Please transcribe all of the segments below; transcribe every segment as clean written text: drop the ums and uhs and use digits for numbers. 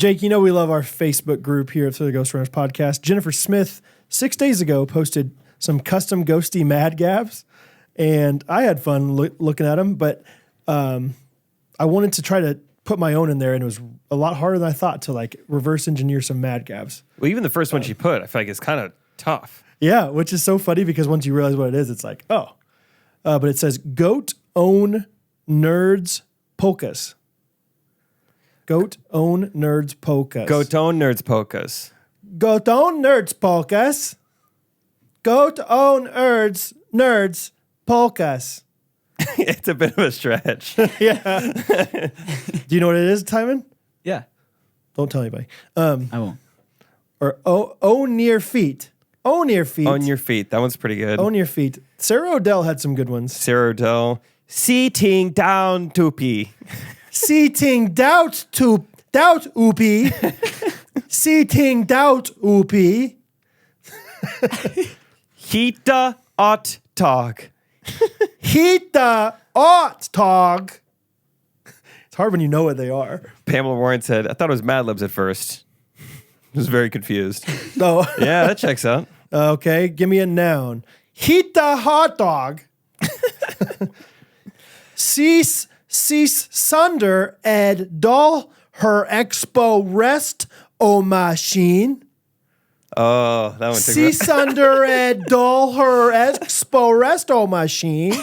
Jake, you know we love our Facebook group here at the Ghostrunners podcast. Jennifer Smith 6 days ago posted some custom ghosty mad gabs, and I had fun looking at them, but I wanted to try to put my own in there, and it was a lot harder than I thought to like reverse engineer some mad gabs. Well, even the first one she put, I feel like it's kind of tough. Yeah, which is so funny because once you realize what it is, it's like, oh. But it says, goat own nerds polkas. Goat own nerds polkas. Goat own nerds polkas. Goat own nerds polkas. Goat own nerds polkas. It's a bit of a stretch. Yeah. Do you know what it is, Timon? Yeah. Don't tell anybody. I won't. Or own your feet. Own your feet. On your feet. That one's pretty good. Own your feet. Sarah Odell had some good ones. Sarah Odell. Seating down toopy. Seating doubt oopie. Seating doubt oopie. Hita ot tog. Hita ot tog. It's hard when you know what they are. Pamela Warren said, I thought it was Mad Libs at first. I was very confused. Oh. Yeah, that checks out. Okay, give me a noun. Hita hot dog. Cease sunder ed doll her expo rest o machine. Oh, that one took Cease under ed doll her expo rest o machine.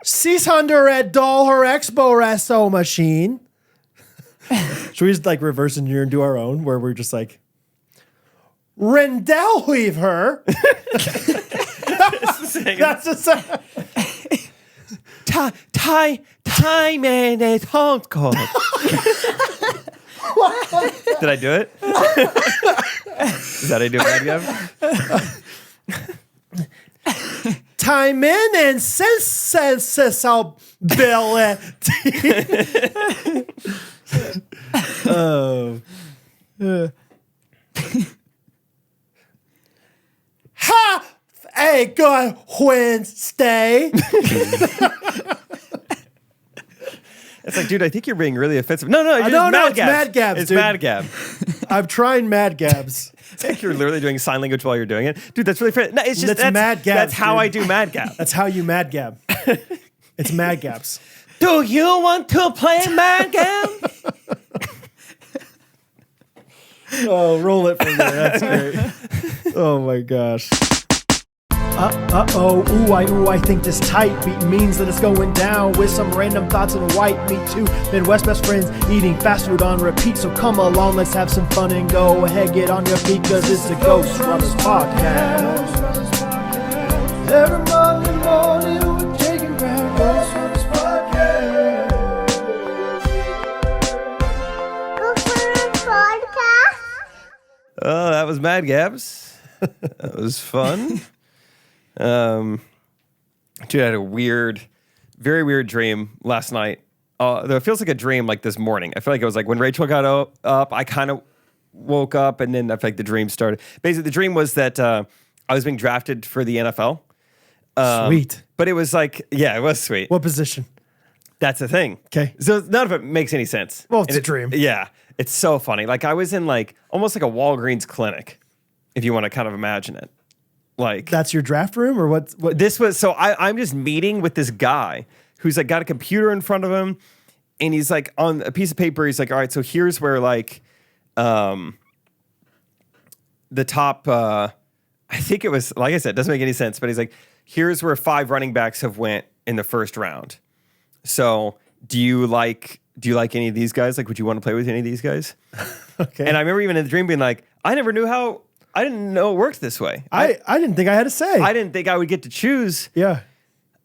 Cease under ed doll her expo rest o machine. Should we just like reverse engineer and do our own where we're just like Rendell weave her. That's the same. Time and a honk call. Did I do it? Is that how I do Mad Gab? Time in and sensibility. Oh. Ha! A good Wednesday. It's like, dude, I think you're being really offensive. No, it's Mad Gabs, It's dude. Mad Gab. I'm trying Mad Gabs. It's like you're literally doing sign language while you're doing it. Dude, that's really fair. No, it's just That's Mad Gabs, That's how dude. I do Mad Gab. That's how you Mad Gab. It's Mad Gabs. Do you want to play Mad Gab? Oh, roll it from there. That's great. Oh my gosh. Ooh, I think this tight beat means that it's going down with some random thoughts and white meat too. Midwest best friends eating fast food on repeat. So come along, let's have some fun and go ahead, get on your feet, cause it's the Ghostrunners podcast. Every Monday morning we're taking ground, Ghostrunners podcast. Ghostrunners podcast. Oh, that was Mad Gabs. That was fun. Dude, I had a very weird dream last night. Though it feels like a dream like this morning. I feel like it was like when Rachel got up, I kind of woke up and then I feel like the dream started. Basically, the dream was that I was being drafted for the NFL. Sweet. But it was like, yeah, it was sweet. What position? That's the thing. Okay. So none of it makes any sense. Well, it's a dream. Yeah. It's so funny. Like I was in like almost like a Walgreens clinic, if you want to kind of imagine it. Like That's your draft room or what? this was, so I'm just meeting with this guy who's like got a computer in front of him and he's like on a piece of paper. He's like, all right, so here's where like, the top, I think it was, like I said, it doesn't make any sense, but he's like, here's where 5 running backs have went in the first round. So do you like any of these guys? Like, would you want to play with any of these guys? Okay. And I remember even in the dream being like, I didn't know it worked this way. I didn't think I had a say. I didn't think I would get to choose. Yeah.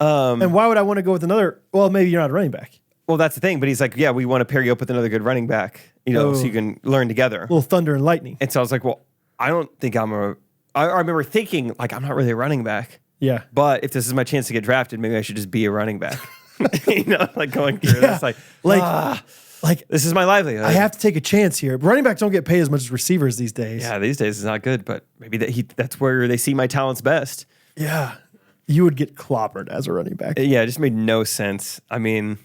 And why would I want to go with another? Well, maybe you're not a running back. Well, that's the thing. But he's like, yeah, we want to pair you up with another good running back, so you can learn together. A little thunder and lightning. And so I was like, well, I don't think I remember thinking, like, I'm not really a running back. Yeah. But if this is my chance to get drafted, maybe I should just be a running back. Like going through this. Like this is my livelihood. I have to take a chance here. Running backs don't get paid as much as receivers these days. Yeah, these days it's not good, but maybe that's where they see my talents best. Yeah. You would get clobbered as a running back. Yeah, it just made no sense. I mean,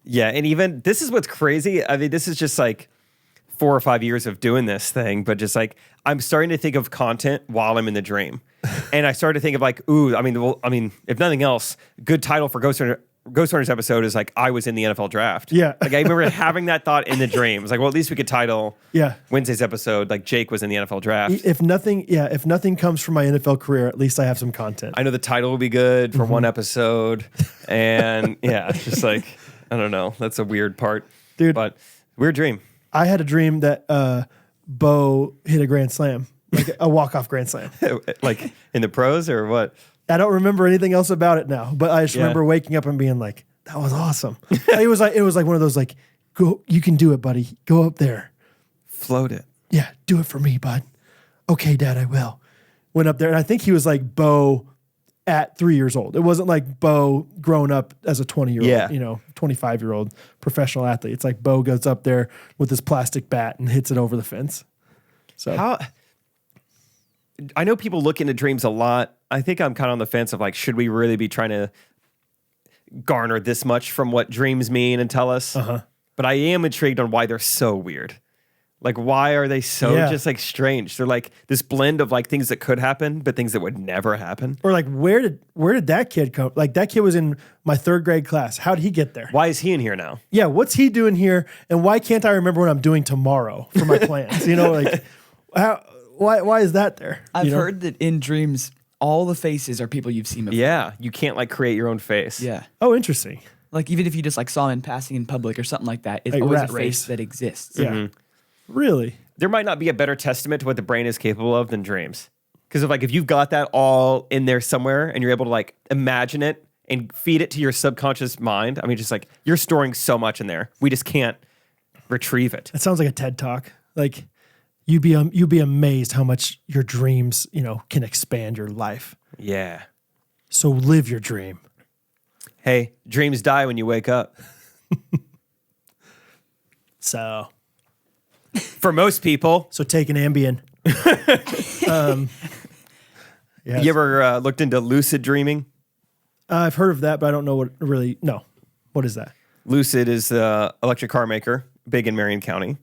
yeah, and even this is what's crazy. I mean, this is just like 4 or 5 years of doing this thing, but just like I'm starting to think of content while I'm in the dream. And I started to think of like, ooh, I mean, if nothing else, good title for Ghostrunners episode is like I was in the NFL draft. Yeah. Like I remember having that thought in the dream. It's like, well, at least we could title Wednesday's episode like Jake was in the NFL draft. If nothing comes from my NFL career, at least I have some content. I know the title will be good for one episode. And it's just like, I don't know. That's a weird part. Dude. But weird dream. I had a dream that Bo hit a grand slam, like a walk-off grand slam. Like in the pros or what? I don't remember anything else about it now, but I just remember waking up and being like, that was awesome. It was like one of those like, go, you can do it, buddy. Go up there. Float it. Yeah, do it for me, bud. Okay, Dad, I will. Went up there, and I think he was like Bo at 3 years old. It wasn't like Bo growing up as a 20-year-old, 25-year-old professional athlete. It's like Bo goes up there with his plastic bat and hits it over the fence. So I know people look into dreams a lot. I think I'm kind of on the fence of like, should we really be trying to garner this much from what dreams mean and tell us? But I am intrigued on why they're so weird. Like, why are they so just like strange? They're like this blend of like things that could happen, but things that would never happen. Or like, where did that kid come? Like that kid was in my 3rd grade class. How did he get there? Why is he in here now? Yeah, what's he doing here? And why can't I remember what I'm doing tomorrow for my plans? Like, why is that there? I've heard that in dreams, all the faces are people you've seen before. Yeah, you can't like create your own face. Yeah. Oh, interesting. Like even if you just like saw him in passing in public or something like that, it's Like always a Rat face Race. that exists. Yeah. Really? There might not be a better testament to what the brain is capable of than dreams. Because if you've got that all in there somewhere and you're able to like imagine it and feed it to your subconscious mind, I mean, just like you're storing so much in there. We just can't retrieve it. That sounds like a TED Talk. Like you'd be amazed how much your dreams, can expand your life. Yeah. So live your dream. Hey, dreams die when you wake up. So For most people. So take an Ambien. Yes. You ever looked into lucid dreaming? I've heard of that, but I don't know what is that? Lucid is the electric car maker, big in Marion County.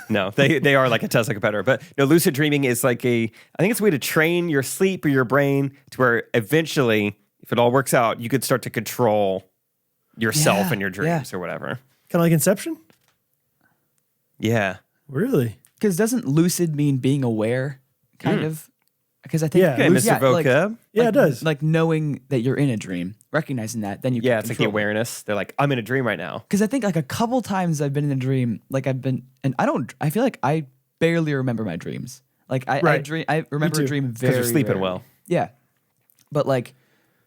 No, they are like a Tesla competitor. But no, lucid dreaming is like I think it's a way to train your sleep or your brain to where eventually, if it all works out, you could start to control yourself and your dreams or whatever. Kind of like Inception? Yeah. Really? Because doesn't lucid mean being aware, kind of? Because I think Yeah, Okay, Mr. Vocab. Yeah, it does. Like knowing that you're in a dream, recognizing that, then you Yeah, can it's like the control it. awareness. They're like, I'm in a dream right now. Because I think like a couple times I've been in a dream, like I feel like I barely remember my dreams. Like I remember too. a dream 'Cause very you're sleeping rarely. well. Yeah. But like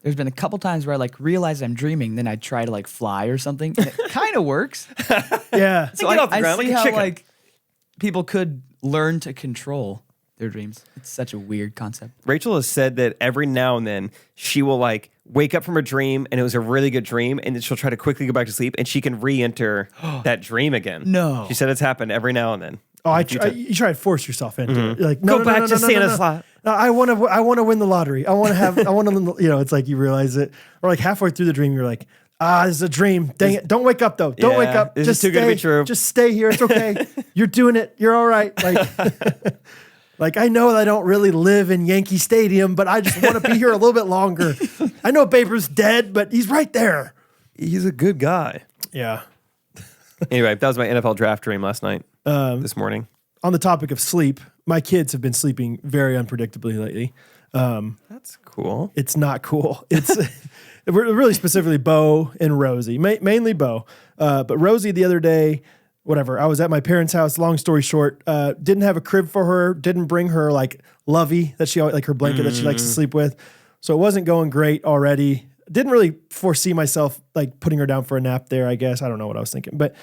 there's been a couple times where I like realize I'm dreaming, then I try to like fly or something. And it kind of works. Yeah. So Get off the I ground see like a how chicken. like people could learn to control their dreams. It's such a weird concept. Rachel has said that every now and then she will like wake up from a dream and it was a really good dream, and then she'll try to quickly go back to sleep and she can re-enter that dream again. No. She said it's happened every now and then. Oh, you try to force yourself into it. You're like, Go back to Santa's lot. No, I want to win the lottery. I want to, it's like you realize it. Or like halfway through the dream, you're like, this is a dream. Dang it. Don't wake up though. Don't wake up. This is too good to be true. Just stay here. It's okay. You're doing it. You're all right. Like, like I know that I don't really live in Yankee Stadium, but I just want to be here a little bit longer. I know Babe Ruth's dead, but he's right there. He's a good guy. Yeah. Anyway, that was my NFL draft dream last night, this morning. On the topic of sleep, my kids have been sleeping very unpredictably lately. That's cool. It's not cool. It's really specifically Bo and Rosie, mainly Bo. But Rosie the other day, whatever, I was at my parents' house. Long story short, didn't have a crib for her. Didn't bring her like lovey that she always, like her blanket that she likes to sleep with. So it wasn't going great already. Didn't really foresee myself like putting her down for a nap there. I guess I don't know what I was thinking, but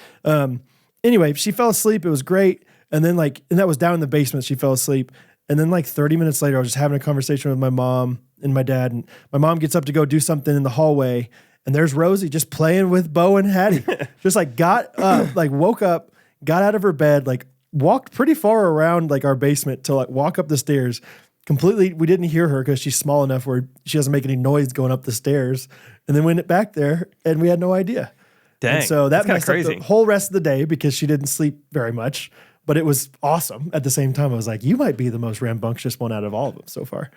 anyway, she fell asleep. It was great. And then and that was down in the basement. She fell asleep. And then like 30 minutes later, I was just having a conversation with my mom and my dad. And my mom gets up to go do something in the hallway. And there's Rosie just playing with Bo and Hattie. Just like got up, like woke up, got out of her bed, like walked pretty far around like our basement to like walk up the stairs. Completely, we didn't hear her because she's small enough where she doesn't make any noise going up the stairs. And then went back there and we had no idea. Dang. And so that that's kinda messed up crazy. the whole rest of the day because she didn't sleep very much. but it was awesome at the same time. I was like, you might be the most rambunctious one out of all of them so far.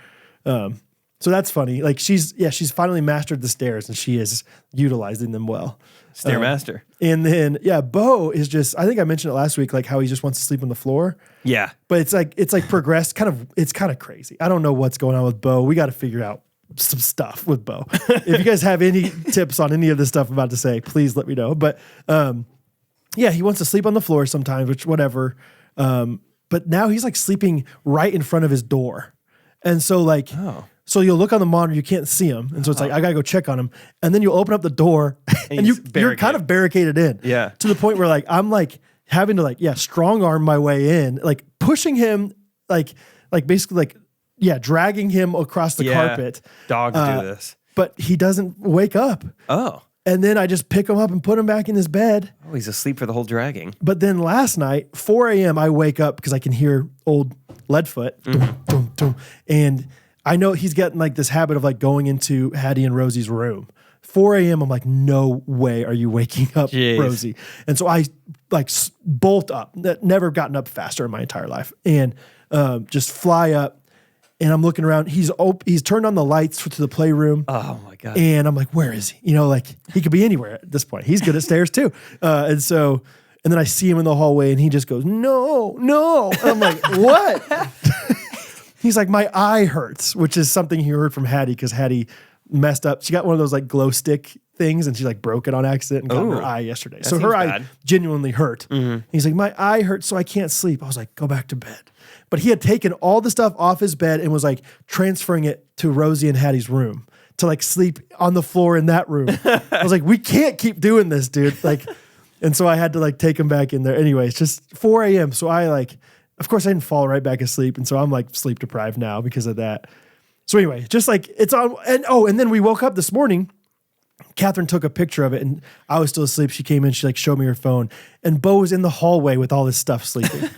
So that's funny. Like she's finally mastered the stairs and she is utilizing them well. Stairmaster. And then, Bo is just, I think I mentioned it last week, like how he just wants to sleep on the floor. Yeah. But it's like progressed it's kind of crazy. I don't know what's going on with Bo. We got to figure out some stuff with Bo. If you guys have any tips on any of the stuff I'm about to say, please let me know. But he wants to sleep on the floor sometimes, which whatever. But now he's like sleeping right in front of his door. And so like, so you'll look on the monitor, you can't see him. And so it's like, I got to go check on him. And then you'll open up the door and you're kind of barricaded in. Yeah. To the point where like, I'm like having to like, strong arm my way in, like pushing him, like basically like, dragging him across the carpet. Dogs do this. But he doesn't wake up. Oh. And then I just pick him up and put him back in his bed. Oh, he's asleep for the whole dragging. But then last night, 4 a.m., I wake up because I can hear old Leadfoot. Dum, dum, dum, and I know he's getting like this habit of like going into Hattie and Rosie's room. 4 a.m., I'm like, no way are you waking up, Jeez. Rosie. And so I like bolt up. Never gotten up faster in my entire life. And just fly up. And I'm looking around. He's turned on the lights to the playroom. Oh my God. And I'm like, where is he? You know, like he could be anywhere at this point. He's good at stairs too. And then I see him in the hallway and he just goes, no. And I'm like, what? He's like, my eye hurts, which is something he heard from Hattie because Hattie messed up. She got one of those like glow stick things and she like broke it on accident and got in her eye yesterday. So her eye genuinely hurt. Mm-hmm. He's like, my eye hurts, so I can't sleep. I was like, go back to bed. But he had taken all the stuff off his bed and was like transferring it to Rosie and Hattie's room to like sleep on the floor in that room. I was like, we can't keep doing this, dude. Like, and so I had to like take him back in there. Anyways, just 4 a.m. So I like, of course I didn't fall right back asleep. And so I'm like sleep deprived now because of that. So anyway, just like it's on. And then we woke up this morning. Catherine took a picture of it and I was still asleep. She came in, she like showed me her phone and Bo was in the hallway with all this stuff sleeping.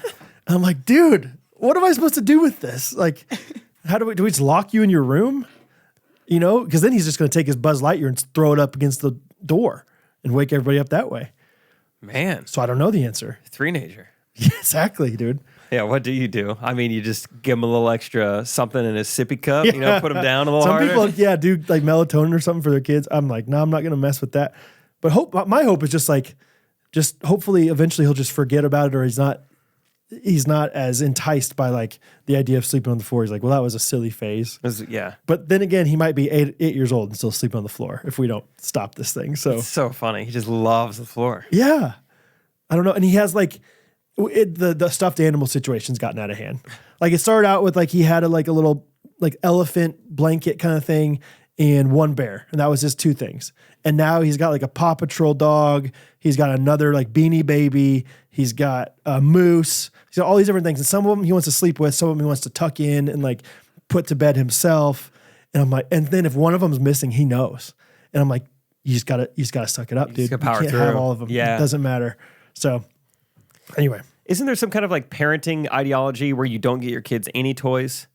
I'm like, dude, what am I supposed to do with this? Like, how do we just lock you in your room? You know, because then he's just going to take his Buzz Lightyear and throw it up against the door and wake everybody up that way. Man. So I don't know the answer. Three-nager. Yeah, exactly, dude. Yeah, what do you do? I mean, you just give him a little extra something in his sippy cup, you know, put him down a little harder. Some people, do like melatonin or something for their kids. I'm like, no, I'm not going to mess with that. But my hope is just like, hopefully eventually he'll just forget about it or he's not as enticed by like the idea of sleeping on the floor. He's like, well, that was a silly phase. Yeah. But then again, he might be 8 years old and still sleeping on the floor if we don't stop this thing. So it's so funny. He just loves the floor. Yeah. I don't know. And he has like, the stuffed animal situation's gotten out of hand. Like it started out with like he had a little like elephant blanket kind of thing and one bear. And that was just two things. And now he's got like a Paw Patrol dog. He's got another like Beanie Baby. He's got a moose. He's got all these different things. And some of them he wants to sleep with. Some of them he wants to tuck in and like put to bed himself. And I'm like, and then if one of them's missing, he knows. And I'm like, you just gotta suck it up, dude. You power can't through. have all of them. Yeah. It doesn't matter. So anyway. Isn't there some kind of like parenting ideology where you don't get your kids any toys?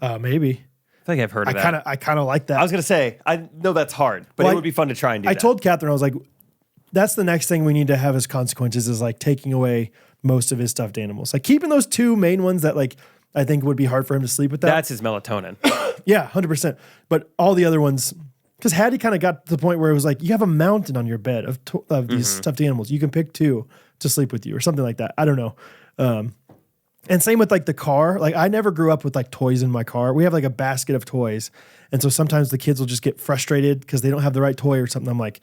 Maybe. I think I've heard of that. I kind of like that. I was going to say, I know that's hard, but it would be fun to try and do that. I told Catherine, I was like, that's the next thing we need to have as consequences is like taking away most of his stuffed animals. Like keeping those two main ones that like I think would be hard for him to sleep with that. That's his melatonin. Yeah, 100%. But all the other ones, because Hattie kind of got to the point where it was like, you have a mountain on your bed of these stuffed animals. You can pick two to sleep with you or something like that. I don't know. And same with like the car. Like I never grew up with like toys in my car. We have like a basket of toys. And so sometimes the kids will just get frustrated because they don't have the right toy or something. I'm like,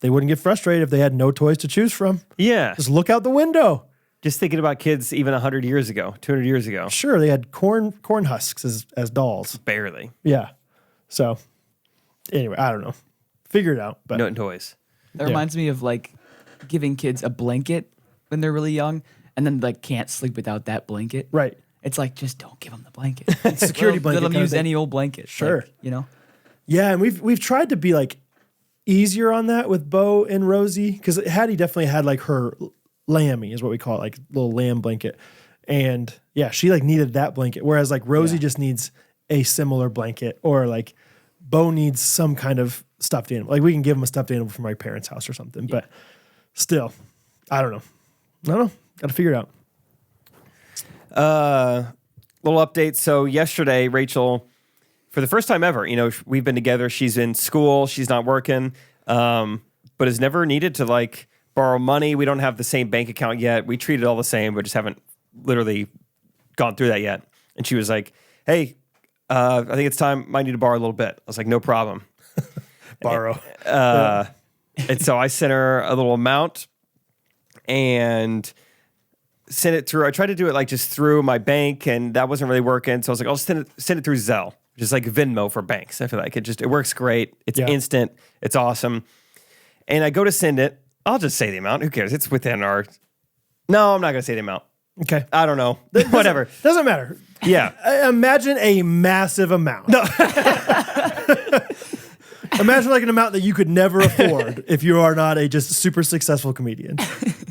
they wouldn't get frustrated if they had no toys to choose from. Yeah. Just look out the window. Just thinking about kids even 100 years ago, 200 years ago. Sure, they had corn husks as dolls. Barely. Yeah. So anyway, I don't know. Figure it out. But no toys. That reminds me of like giving kids a blanket when they're really young and then like can't sleep without that blanket. Right. It's like, just don't give them the blanket. Security blanket. Let them kind of use thing. any old blanket. Sure. Like, you know? Yeah, and we've tried to be like easier on that with Bo and Rosie because Hattie definitely had like her lammy is what we call it, like little lamb blanket. And yeah, she like needed that blanket. Whereas like Rosie just needs a similar blanket or like Bo needs some kind of stuffed animal. Like we can give him a stuffed animal from my parents' house or something. But still, I don't know. Got to figure it out. Little update. So yesterday, Rachel, for the first time ever, we've been together. She's in school. She's not working, but has never needed to like borrow money. We don't have the same bank account yet. We treat it all the same, but just haven't literally gone through that yet. And she was like, hey, I think it's time. Might need to borrow a little bit. I was like, no problem. Borrow. And so I sent her a little amount and sent it through. I tried to do it like just through my bank, and that wasn't really working. So I was like, I'll send it through Zelle, which is like Venmo for banks. I feel like it works great. It's instant. It's awesome. And I go to send it. I'll just say the amount. Who cares? It's within our. No, I'm not going to say the amount. Okay. I don't know. Whatever. Doesn't matter. Yeah. Imagine a massive amount. No. Imagine like an amount that you could never afford if you are not a just super successful comedian.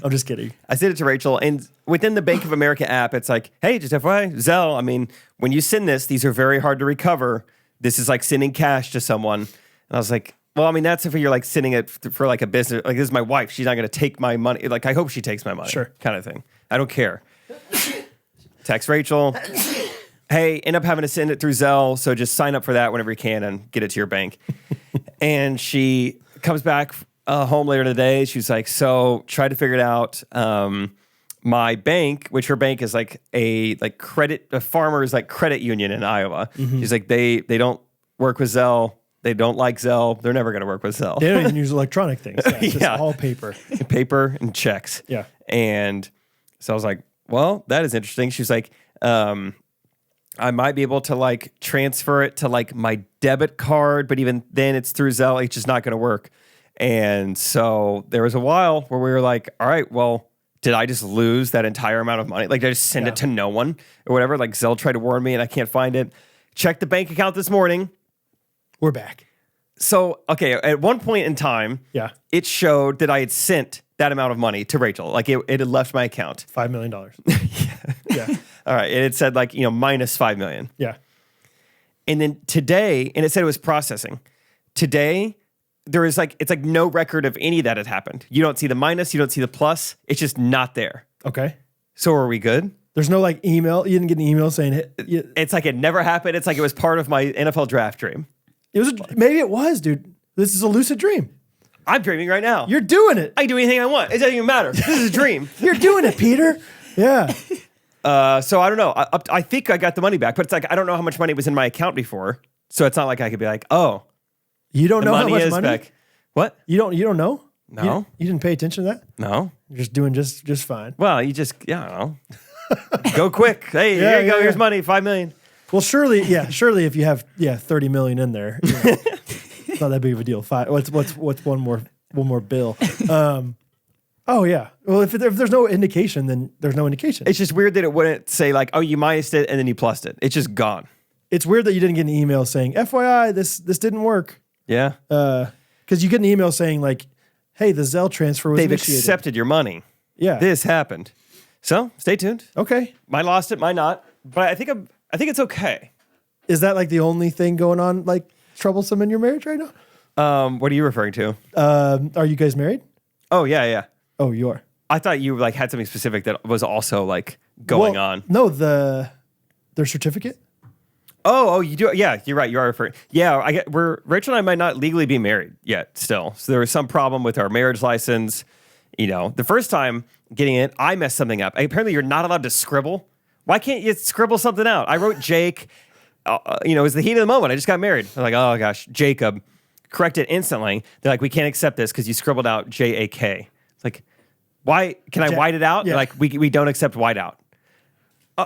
I'm just kidding. I sent it to Rachel, and within the Bank of America app, it's like, hey, just FYI, Zelle, I mean, when you send this, these are very hard to recover. This is like sending cash to someone. And I was like, well, I mean, that's if you're like sending it for like a business. Like, this is my wife. She's not going to take my money. Like, I hope she takes my money. Sure. Kind of thing. I don't care. Text Rachel. Hey, end up having to send it through Zelle, so just sign up for that whenever you can and get it to your bank. And she comes back home later today. She's like, so try to figure it out. My bank, which her bank is like a farmer's like credit union in Iowa. Mm-hmm. She's like, they don't work with Zelle. They don't like Zelle. They're never going to work with Zelle. They don't even use electronic things. Yeah, it's just all paper. Paper and checks. Yeah. And so I was like, well, that is interesting. She's like, I might be able to like transfer it to like my debit card, but even then it's through Zelle. It's just not going to work. And so there was a while where we were like, all right, well, did I just lose that entire amount of money? Like, did I just send it to no one or whatever? Like, Zelle tried to warn me and I can't find it. Checked the bank account this morning. We're back. So, okay, at one point in time, it showed that I had sent that amount of money to Rachel. Like, it had left my account. $5 million. Yeah. All right. And it said like, minus 5 million. Yeah. And then today, and it said it was processing. Today, there is like, it's like no record of any of that had happened. You don't see the minus, you don't see the plus. It's just not there. Okay. So are we good? There's no like email. You didn't get an email saying it. It's like it never happened. It's like it was part of my NFL draft dream. Maybe it was, dude. This is a lucid dream. I'm dreaming right now. You're doing it. I can do anything I want. It doesn't even matter. This is a dream. You're doing it, Peter. Yeah. So I don't know. I think I got the money back, but it's like I don't know how much money was in my account before. So it's not like I could be like, oh, you don't know how much is money? Back. What? You don't know? No. You didn't pay attention to that? No. You're just doing just fine. Well, you just I don't know. Go quick. Hey, here you go. Here's money. 5 million. Well, surely if you have 30 million in there, it's not that big of a deal. What's one more bill? Oh yeah. Well, if there's no indication, then there's no indication. It's just weird that it wouldn't say like, oh, you minused it and then you plussed it. It's just gone. It's weird that you didn't get an email saying, FYI, this didn't work. Yeah. Because you get an email saying like, hey, the Zelle transfer was initiated. They've accepted your money. Yeah. This happened. So stay tuned. Okay. Might lost it, might not. But I think it's okay. Is that like the only thing going on like troublesome in your marriage right now? What are you referring to? Are you guys married? Oh yeah. Oh, you are. I thought you like had something specific that was also like going on. No, their certificate. Oh, you do. Yeah, you're right. You are referring. Yeah, Rachel and I might not legally be married yet still. So there was some problem with our marriage license. The first time getting it, I messed something up. Apparently you're not allowed to scribble. Why can't you scribble something out? I wrote Jake. It was the heat of the moment. I just got married. I'm like, oh gosh, Jacob. Correct it instantly. They're like, we can't accept this because you scribbled out JAK. It's like, why? Can I white it out? Yeah. Like, we don't accept whiteout.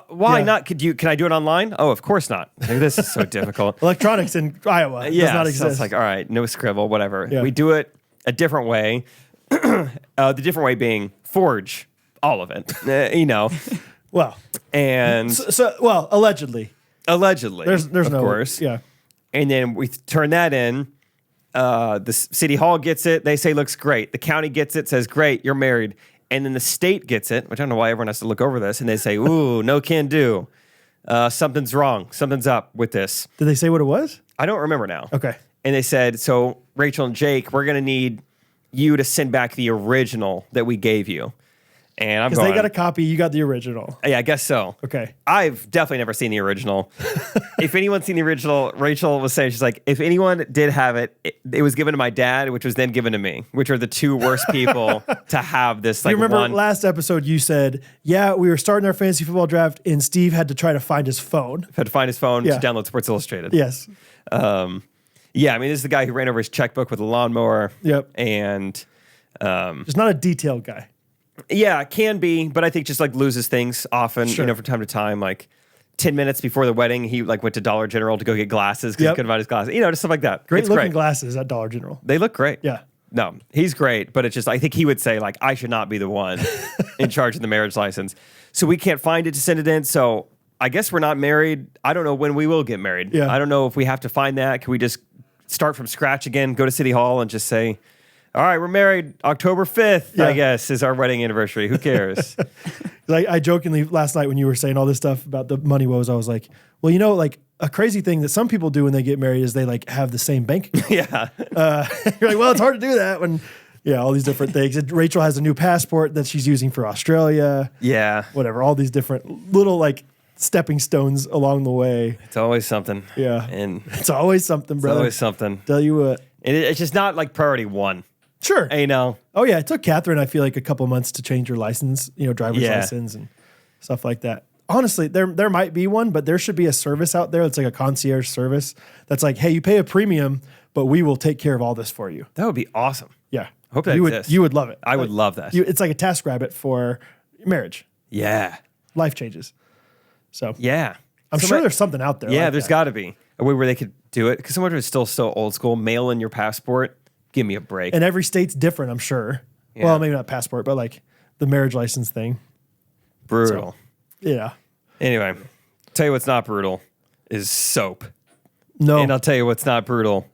Why not? Can I do it online? Oh, of course not. Like, this is so difficult. Electronics in Iowa does not exist. So it's like, all right, no scribble, whatever. Yeah. We do it a different way. The different way being forge all of it. Well, and well, allegedly. There's of no, course. Yeah. And then we turn that in. The city hall gets it. They say looks great. The county gets it, says great, you're married. And then the state gets it, which I don't know why everyone has to look over this. And they say, ooh, no can do. Something's wrong. Something's up with this. Did they say what it was? I don't remember now. Okay. And they said, so Rachel and Jake, we're going to need you to send back the original that we gave you. And I'm Because going, they got a copy, you got the original. yeah, I guess so. Okay. I've definitely never seen the original. If anyone's seen the original, Rachel was saying, she's like, if anyone did have it, it was given to my dad, which was then given to me, which are the two worst people to have this. Like, You remember one. last episode you said, yeah, we were starting our fantasy football draft and Steve had to try to find his phone. Had to find his phone Yeah. to download Sports Illustrated. Yes. Yeah, I mean, this is the guy who ran over his checkbook with a lawnmower. Yep. And Just not a detailed guy. yeah, it can be, but I think just like loses things often, Sure. from time to time. Like 10 minutes before the wedding, he like went to Dollar General to go get glasses because Yep. he couldn't find his glasses. Just stuff like that. Great It's looking glasses at Dollar General. They look great. Yeah. No, he's great, but it's just, I think he would say, like, I should not be the one in charge of the marriage license. So we can't find it to send it in. So I guess we're not married. I don't know when we will get married. Yeah. I don't know if we have to find that. Can we just start from scratch again, go to City Hall and just say, all right, we're married October 5th, Yeah. I guess, is our wedding anniversary. Who cares? Like I jokingly last night when you were saying all this stuff about the money woes, I was like, well, like a crazy thing that some people do when they get married is they like have the same bank account. Yeah. You're like, well, it's hard to do that when, all these different things. And Rachel has a new passport that she's using for Australia, Yeah. whatever, all these different little like stepping stones along the way. It's always something. Yeah. And It's always something, it's brother. always something. Tell you what. And it's just not like priority one. Sure. Oh yeah. It took Catherine, I feel like, a couple months to change her license, driver's Yeah. license and stuff like that. Honestly, there might be one, but there should be a service out there that's like a concierge service that's like, hey, you pay a premium, but we will take care of all this for you. That would be awesome. Yeah. Hope that you exists. would love it. I would love that. It's like a TaskRabbit for marriage. Yeah. Life changes. So Yeah. I'm sure there's something out there. Yeah, like there's that. got to be a way where they could do it. Because someone who's still so old school, mail in your passport. Give me a break. And every state's different, I'm sure. Yeah. Well, maybe not passport, but like the marriage license thing. Brutal. Yeah. Anyway, tell you what's not brutal is soap. No. And I'll tell you what's not brutal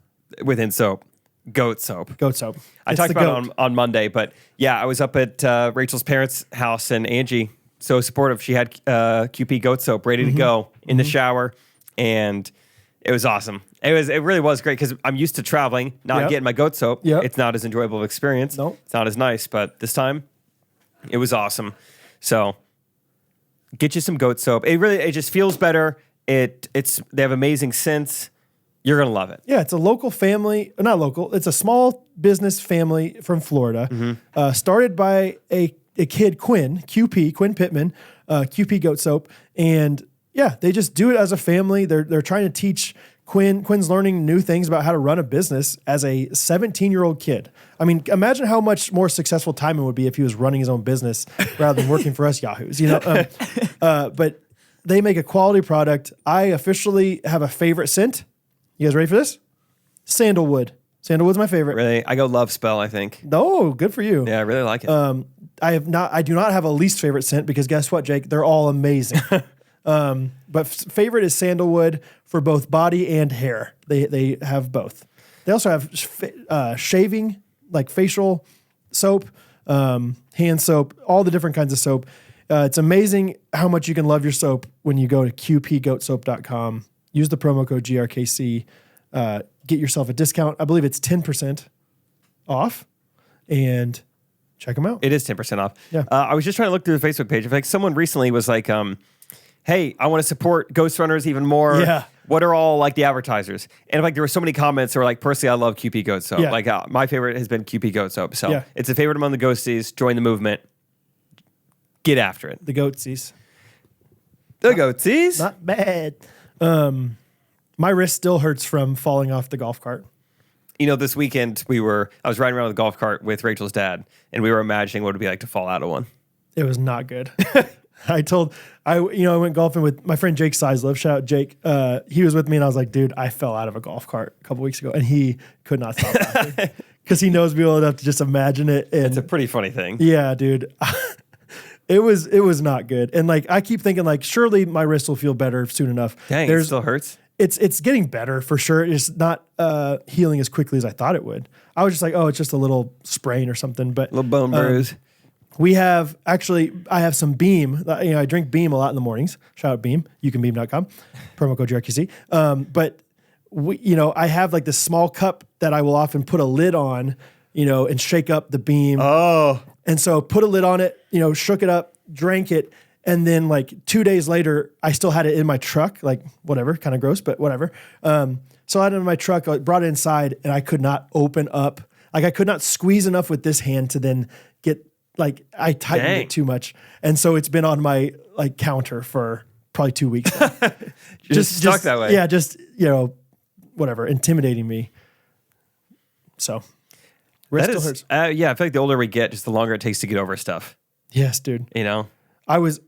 within soap. Goat soap. Goat soap. I It's talked the about goat. it on Monday, but yeah, I was up at Rachel's parents' house and Angie, so supportive. She had QP goat soap ready to go in the shower, and it was awesome. It really was great because I'm used to traveling, not Yep. getting my goat soap. Yep. It's not as enjoyable of experience. Nope. It's not as nice, but this time it was awesome. So get you some goat soap. It just feels better. They have amazing scents. You're gonna love it. Yeah, it's a local family, not local. It's a small business family from Florida, started by a kid, Quinn Pittman, QP Goat Soap, and yeah, they just do it as a family. They're trying to teach Quinn. Quinn's learning new things about how to run a business as a 17-year-old kid. I mean, imagine how much more successful Timon would be if he was running his own business rather than working for us yahoos. But they make a quality product. I officially have a favorite scent. You guys ready for this? Sandalwood. Sandalwood's my favorite. Really, I go love spell. I think. No, good for you. Yeah, I really like it. I do not have a least favorite scent because guess what, Jake? They're all amazing. But favorite is sandalwood for both body and hair. They have both. They also have shaving, like facial soap, hand soap, all the different kinds of soap. It's amazing how much you can love your soap when you go to qpgoatsoap.com. Use the promo code GRKC. Get yourself a discount. I believe it's 10% off. And check them out. It is 10% off. Yeah. I was just trying to look through the Facebook page. Like someone recently was like, hey, I want to support Ghostrunners even more. Yeah. What are all like the advertisers? And like there were so many comments that were like, personally, I love QP Goat Soap. Yeah. Like my favorite has been QP Goat Soap. So Yeah. it's a favorite among the ghosties. Join the movement. Get after it. The goatsies. The goatsies. Not bad. My wrist still hurts from falling off the golf cart. This weekend I was riding around with a golf cart with Rachel's dad, and we were imagining what it would be like to fall out of one. It was not good. I went golfing with my friend Jake Sizlove. Shout out Jake. He was with me, and I was like, dude, I fell out of a golf cart a couple weeks ago, and he could not stop laughing because he knows me well enough to just imagine it. And It's a pretty funny thing. yeah, dude, it was not good. And like I keep thinking, like surely my wrist will feel better soon enough. Dang, it still hurts. It's getting better for sure. It's not healing as quickly as I thought it would. I was just like, oh, it's just a little sprain or something. But Little bone bruise. I have some Beam. I drink Beam a lot in the mornings. Shout out Beam, youcanbeam.com, promo code GRQC. But I have like this small cup that I will often put a lid on, and shake up the Beam. Oh, And so put a lid on it, shook it up, drank it. And then like 2 days later, I still had it in my truck, like whatever, kind of gross, but whatever. So I had it in my truck, I brought it inside, and I could not open up. Like I could not squeeze enough with this hand to then get, like I tightened it too much. And so it's been on my like counter for probably 2 weeks now. just stuck that way. Yeah, just, whatever, intimidating me. So wrist still hurts. Yeah, I feel like the older we get, just the longer it takes to get over stuff. Yes, dude. I was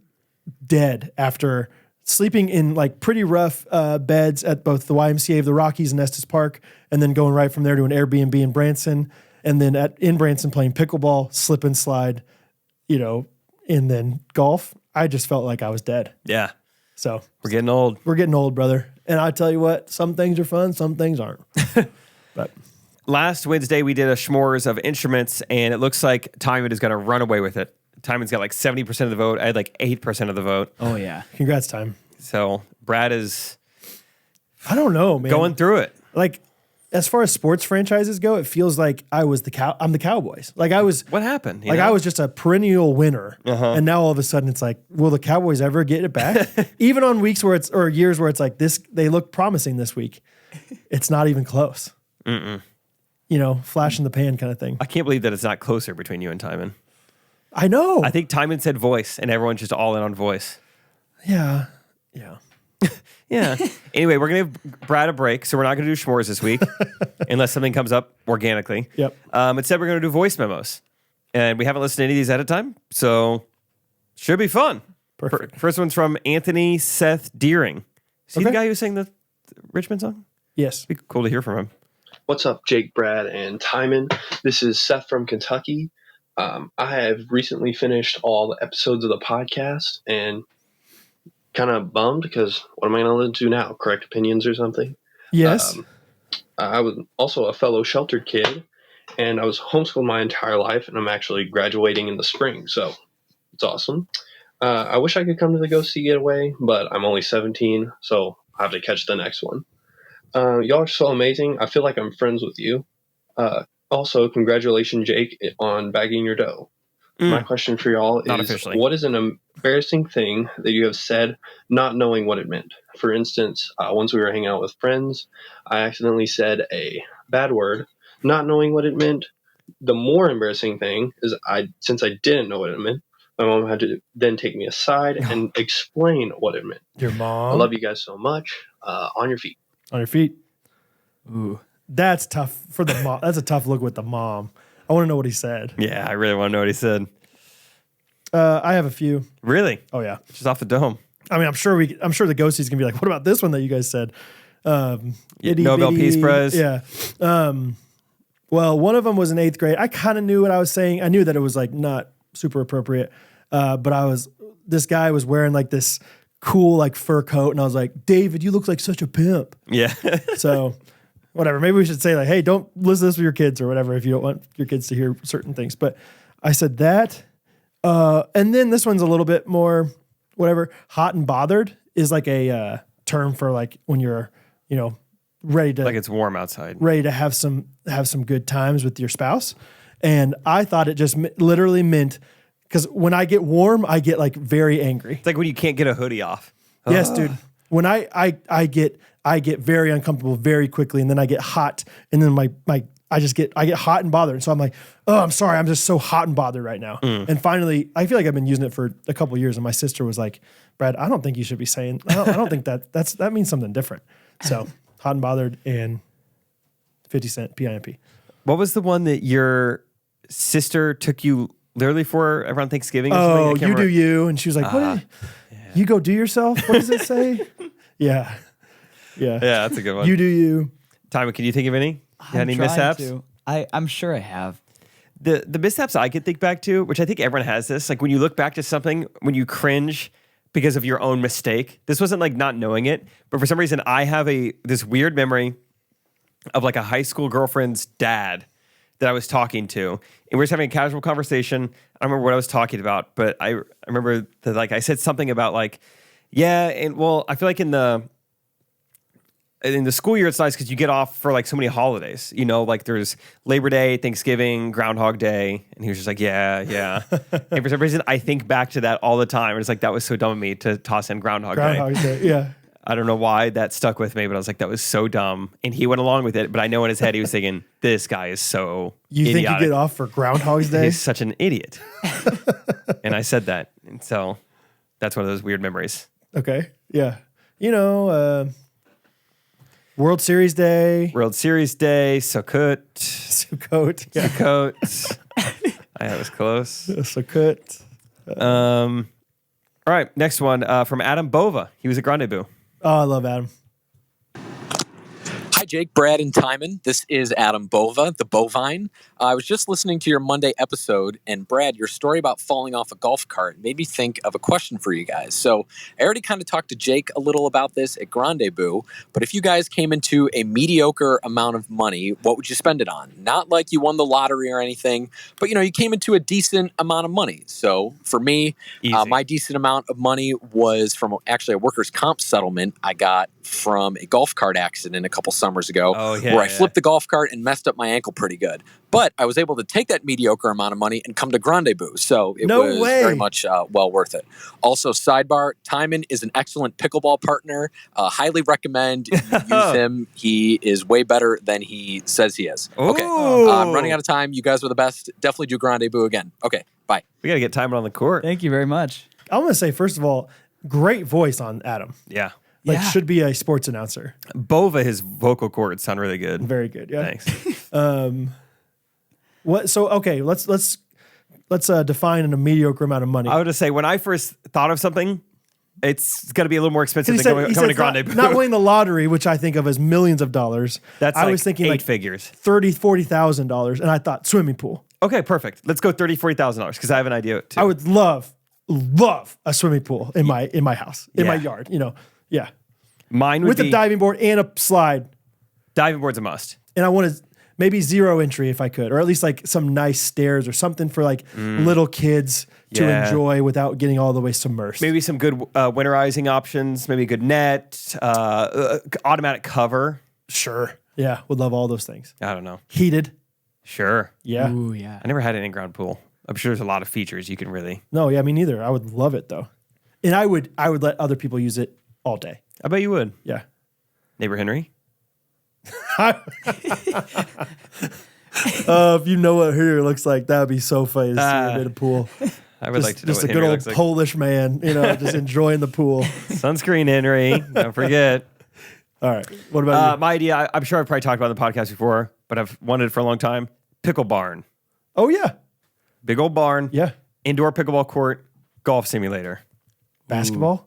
dead after sleeping in like pretty rough beds at both the YMCA of the Rockies and Estes Park, and then going right from there to an Airbnb in Branson, and then in Branson playing pickleball, slip and slide, and then golf. I just felt like I was dead. Yeah. So we're getting old. We're getting old, brother. And I tell you what, some things are fun, some things aren't. But last Wednesday we did a s'mores of instruments, and it looks like Timon is going to run away with it. Timon's got like 70% of the vote. I had like 8% of the vote. Oh, yeah. Congrats, Time. So Brad is... I don't know, man. Going through it. Like, as far as sports franchises go, it feels like I'm the Cowboys. Like I was... What happened? I was just a perennial winner. And now all of a sudden it's like, will the Cowboys ever get it back? Even on weeks where or years where it's like this, they look promising this week. It's not even close. Flash in the pan kind of thing. I can't believe that it's not closer between you and Timon. I know. I think Timon said voice, and everyone's just all in on voice. Yeah. Yeah. Anyway, we're going to give Brad a break, so we're not going to do s'mores this week unless something comes up organically. Yep. Instead, we're going to do voice memos. And we haven't listened to any of these at a time, so should be fun. Perfect. First one's from Anthony Seth Deering. Is he the guy who sang the Richmond song? Yes. It'd be cool to hear from him. What's up, Jake, Brad, and Timon? This is Seth from Kentucky. I have recently finished all the episodes of the podcast and kind of bummed because what am I going to listen to now? Correct Opinions or something? Yes. I was also a fellow sheltered kid, and I was homeschooled my entire life, and I'm actually graduating in the spring, so it's awesome. I wish I could come to the Go See Getaway, but I'm only 17, so I have to catch the next one. Y'all are so amazing. I feel like I'm friends with you. Also, congratulations, Jake, on bagging your dough. My question for y'all is, what is an embarrassing thing that you have said not knowing what it meant? For instance, once we were hanging out with friends, I accidentally said a bad word, not knowing what it meant. The more embarrassing thing is since I didn't know what it meant, my mom had to then take me aside and explain what it meant. Your mom? I love you guys so much. On your feet. On your feet. Ooh. That's tough for the mom. That's a tough look with the mom. I want to know what he said. Yeah, I really want to know what he said. I have a few. Really? Oh yeah, just off the dome. I mean, I'm sure the ghosties gonna be like, what about this one that you guys said? Nobel Peace Prize. Yeah. Well, one of them was in 8th grade. I kind of knew what I was saying. I knew that it was like not super appropriate. But this guy was wearing like this cool like fur coat, and I was like, David, you look like such a pimp. Yeah. So whatever. Maybe we should say like, hey, don't listen to this with your kids or whatever if you don't want your kids to hear certain things. But I said that. And then this one's a little bit more whatever. Hot and bothered is like a term for like when you're, ready to, like it's warm outside, ready to have some good times with your spouse. And I thought it just literally meant, because when I get warm, I get like very angry. It's like when you can't get a hoodie off. Yes, dude. When I get very uncomfortable very quickly, and then I get hot, and then I get hot and bothered. And so I'm like, oh, I'm sorry, I'm just so hot and bothered right now. And finally, I feel like I've been using it for a couple of years, and my sister was like, Brad, I don't think you should be saying. I don't think that means something different. So hot and bothered and 50 Cent PIMP. What was the one that your sister took you literally for around Thanksgiving? Or something? Oh, you do you. And she was like, what? You go do yourself? What does it say? Yeah. Yeah, that's a good one. You do you. Timon, can you think of any? You had any mishaps? I'm sure I have. The mishaps I could think back to, which I think everyone has this, like when you look back to something, when you cringe because of your own mistake. This wasn't like not knowing it, but for some reason I have this weird memory of like a high school girlfriend's dad that I was talking to, and we were just having a casual conversation. I don't remember what I was talking about, but I remember that like I said something about like, yeah, and well, I feel like in the in the school year, it's nice because you get off for like so many holidays. You know, like there's Labor Day, Thanksgiving, Groundhog Day, and he was just like, yeah. And for some reason, I think back to that all the time. It's like that was so dumb of me to toss in Groundhog Day. Yeah. I don't know why that stuck with me, but I was like, that was so dumb. And he went along with it, but I know in his head he was thinking, this guy is so You idiotic. think you get off for Groundhog's Day? He's such an idiot. And I said that. And so that's one of those weird memories. Okay. Yeah. You know, World Series Day. World Series Day, Sukkot. Sukkot. Yeah. Sukkot. I was close. Sukkot. All right, next one from Adam Bova. He was a Grande Boo. Oh, I love Adam. Hi, Jake, Brad, and Timon. This is Adam Bova, the bovine. I was just listening to your Monday episode, and Brad, your story about falling off a golf cart made me think of a question for you guys. So I already kind of talked to Jake a little about this at Grande Boo, but if you guys came into a mediocre amount of money, what would you spend it on? Not like you won the lottery or anything, but, you came into a decent amount of money. So for me, my decent amount of money was from actually a workers' comp settlement I got from a golf cart accident a couple summers ago where I flipped the golf cart and messed up my ankle pretty good. But I was able to take that mediocre amount of money and come to Grande Boo. So it was very much well worth it. Also, sidebar, Timon is an excellent pickleball partner. Highly recommend you use him. He is way better than he says he is. Okay. I'm running out of time. You guys are the best. Definitely do Grande Boo again. Okay. Bye. We got to get Timon on the court. Thank you very much. I want to say, first of all, great voice on Adam. Yeah. Should be a sports announcer. Bova, his vocal cords sound really good. Very good. Yeah. Thanks. What? So okay, let's define a mediocre amount of money. I would just say when I first thought of something, it's going to be a little more expensive than coming to Grande Boo. Not winning the lottery, which I think of as millions of dollars. I was thinking eight figures, $30,000-$40,000, and I thought swimming pool. Okay, perfect. Let's go $30,000-$40,000 because I have an idea too. I would love a swimming pool in my house, in my yard. Yeah. Mine would with be a diving board and a slide. Diving board's a must. And I wanted maybe 0 entry if I could, or at least like some nice stairs or something for like little kids to enjoy without getting all the way submersed. Maybe some good winterizing options. Maybe a good net, automatic cover. Sure. Yeah, would love all those things. I don't know. Heated. Sure. Yeah. Ooh, yeah. I never had an in-ground pool. I'm sure there's a lot of features you can really. No, yeah, me neither. I would love it though, and I would let other people use it all day. I bet you would. Yeah. Neighbor Henry. If you know what Henry looks like, that would be so funny to see him in a pool. I would like to know just what a good Henry old looks like. Polish man, just enjoying the pool. Sunscreen, Henry. Don't forget. All right. What about you? My idea, I'm sure I've probably talked about it on the podcast before, but I've wanted it for a long time. Pickle barn. Oh, yeah. Big old barn. Yeah. Indoor pickleball court. Golf simulator. Basketball?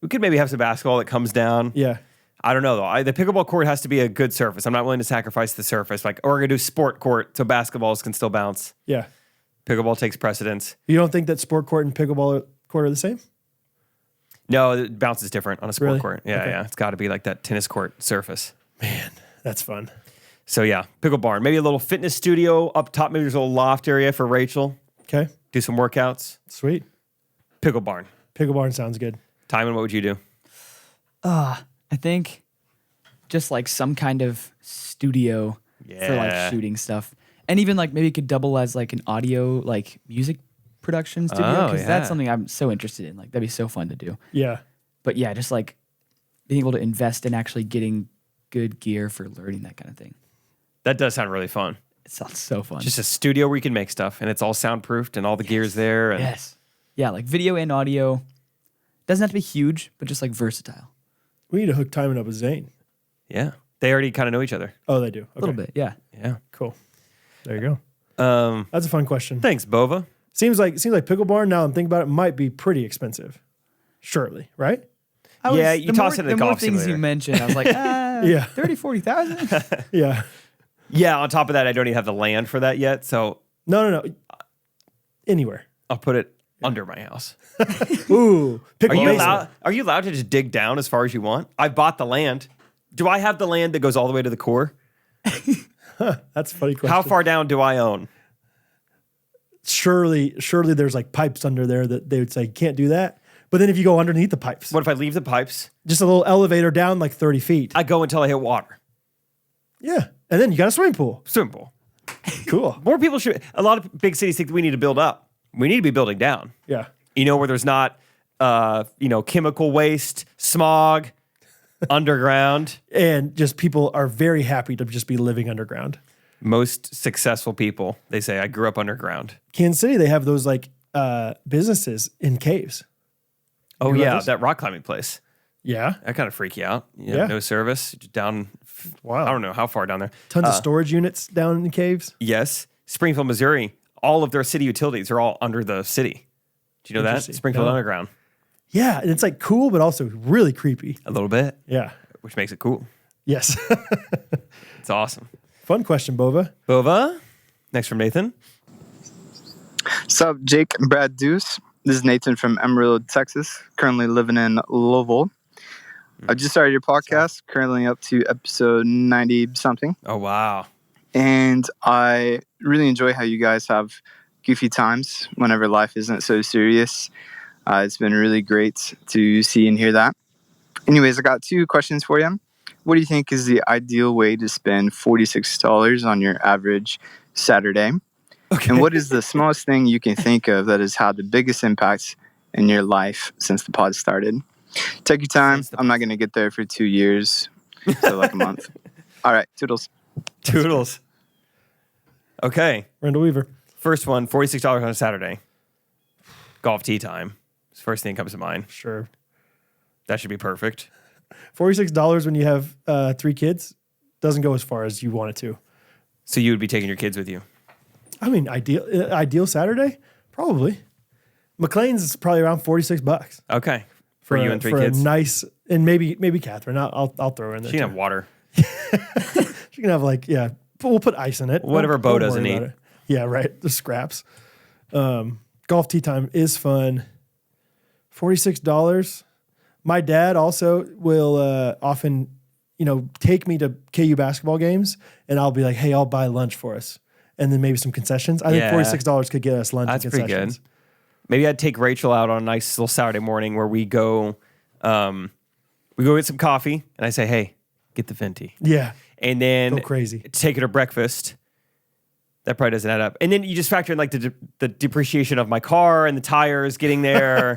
We could maybe have some basketball that comes down. Yeah. I don't know, though. The pickleball court has to be a good surface. I'm not willing to sacrifice the surface. Or we're going to do sport court so basketballs can still bounce. Yeah. Pickleball takes precedence. You don't think that sport court and pickleball court are the same? No, the bounce is different on a sport Really? court. Yeah, Okay. yeah. It's got to be like that tennis court surface. Man, that's fun. So, yeah, pickle barn. Maybe a little fitness studio up top. Maybe there's a little loft area for Rachel. Okay. Do some workouts. Sweet. Pickle barn. Pickle barn sounds good. Timon, what would you do? I think just like some kind of studio for Yeah. like shooting stuff. And even like maybe it could double as like an audio, like music production studio. Oh, Because yeah. that's something I'm so interested in. Like that'd be so fun to do. Yeah. But yeah, just like being able to invest in actually getting good gear for learning that kind of thing. That does sound really fun. It sounds so fun. Just a studio where you can make stuff and it's all soundproofed and all the gear's there. And yes. Yeah, like video and audio. Doesn't have to be huge, but just like versatile. We need to hook Timon up with Zane. Yeah. They already kind of know each other. Oh, they do. Okay. A little bit, yeah. Yeah. Cool. There you go. That's a fun question. Thanks, Bova. Seems like pickle barn, now I'm thinking about it, might be pretty expensive. Surely, right? Yeah, you toss it in a the more golf things simulator. you mentioned, I was like, Yeah. 30, 40,000? Yeah. Yeah, on top of that, I don't even have the land for that yet. So No. Anywhere. I'll put it under my house. Ooh. Pickle basement. Are you allowed to just dig down as far as you want? I bought the land. Do I have the land that goes all the way to the core? That's a funny question. How far down do I own? Surely there's like pipes under there that they would say, can't do that. But then if you go underneath the pipes, What if I leave the pipes? just a little elevator down like 30 feet. I go until I hit water. Yeah. And then you got a swimming pool. Swimming pool. Cool. More people should. A lot of big cities think that we need to build up. We need to be building down. Yeah. Where there's not, chemical waste, smog, underground. And just people are very happy to just be living underground. Most successful people, they say, I grew up underground. Kansas City, they have those like businesses in caves. Oh, You know yeah, those? that rock climbing place. Yeah. That kind of freak you out. Yeah. No service. Just down, Wow. I don't know how far down there. Tons of storage units down in the caves. Yes. Springfield, Missouri, all of their city utilities are all under the city. Do you know that? Interesting. Springfield No. Underground. Yeah. And it's like cool, but also really creepy. A little bit, Yeah. which makes it cool. Yes. It's awesome. Fun question, Bova. Bova, next from Nathan. Sup, Jake and Brad Deuce. This is Nathan from Amarillo, Texas. Currently living in Louisville. I just started your podcast, currently up to episode 90 something. Oh, wow. And I really enjoy how you guys have goofy times whenever life isn't so serious. It's been really great to see and hear that. Anyways, I got 2 questions for you. What do you think is the ideal way to spend $46 on your average Saturday? Okay. And what is the smallest thing you can think of that has had the biggest impact in your life since the pod started? Take your time. I'm not going to get there for 2 years, so like a month. All right, toodles. Toodles. Okay. Randall Weaver. First one, $46 on a Saturday. Golf tee time. It's the first thing that comes to mind. Sure. That should be perfect. $46 when you have 3 kids doesn't go as far as you want it to. So you would be taking your kids with you. I mean, ideal Saturday? Probably. McLean's is probably around $46. Okay. For you and 3 for kids. a nice, and maybe Catherine. I'll throw her in there. She can too. have water. She can have but we'll put ice in it. Whatever Bo Don't doesn't worry eat. about it. Yeah, right. The scraps. Golf tee time is fun. $46. My dad also will often, take me to KU basketball games, and I'll be like, "Hey, I'll buy lunch for us," and then maybe some concessions. I Yeah. think $46 could get us lunch That's and pretty concessions. good. Maybe I'd take Rachel out on a nice little Saturday morning where we go get some coffee, and I say, "Hey, get the venti," Yeah, and then go crazy. take her to breakfast. That probably doesn't add up. And then you just factor in like the depreciation of my car and the tires getting there.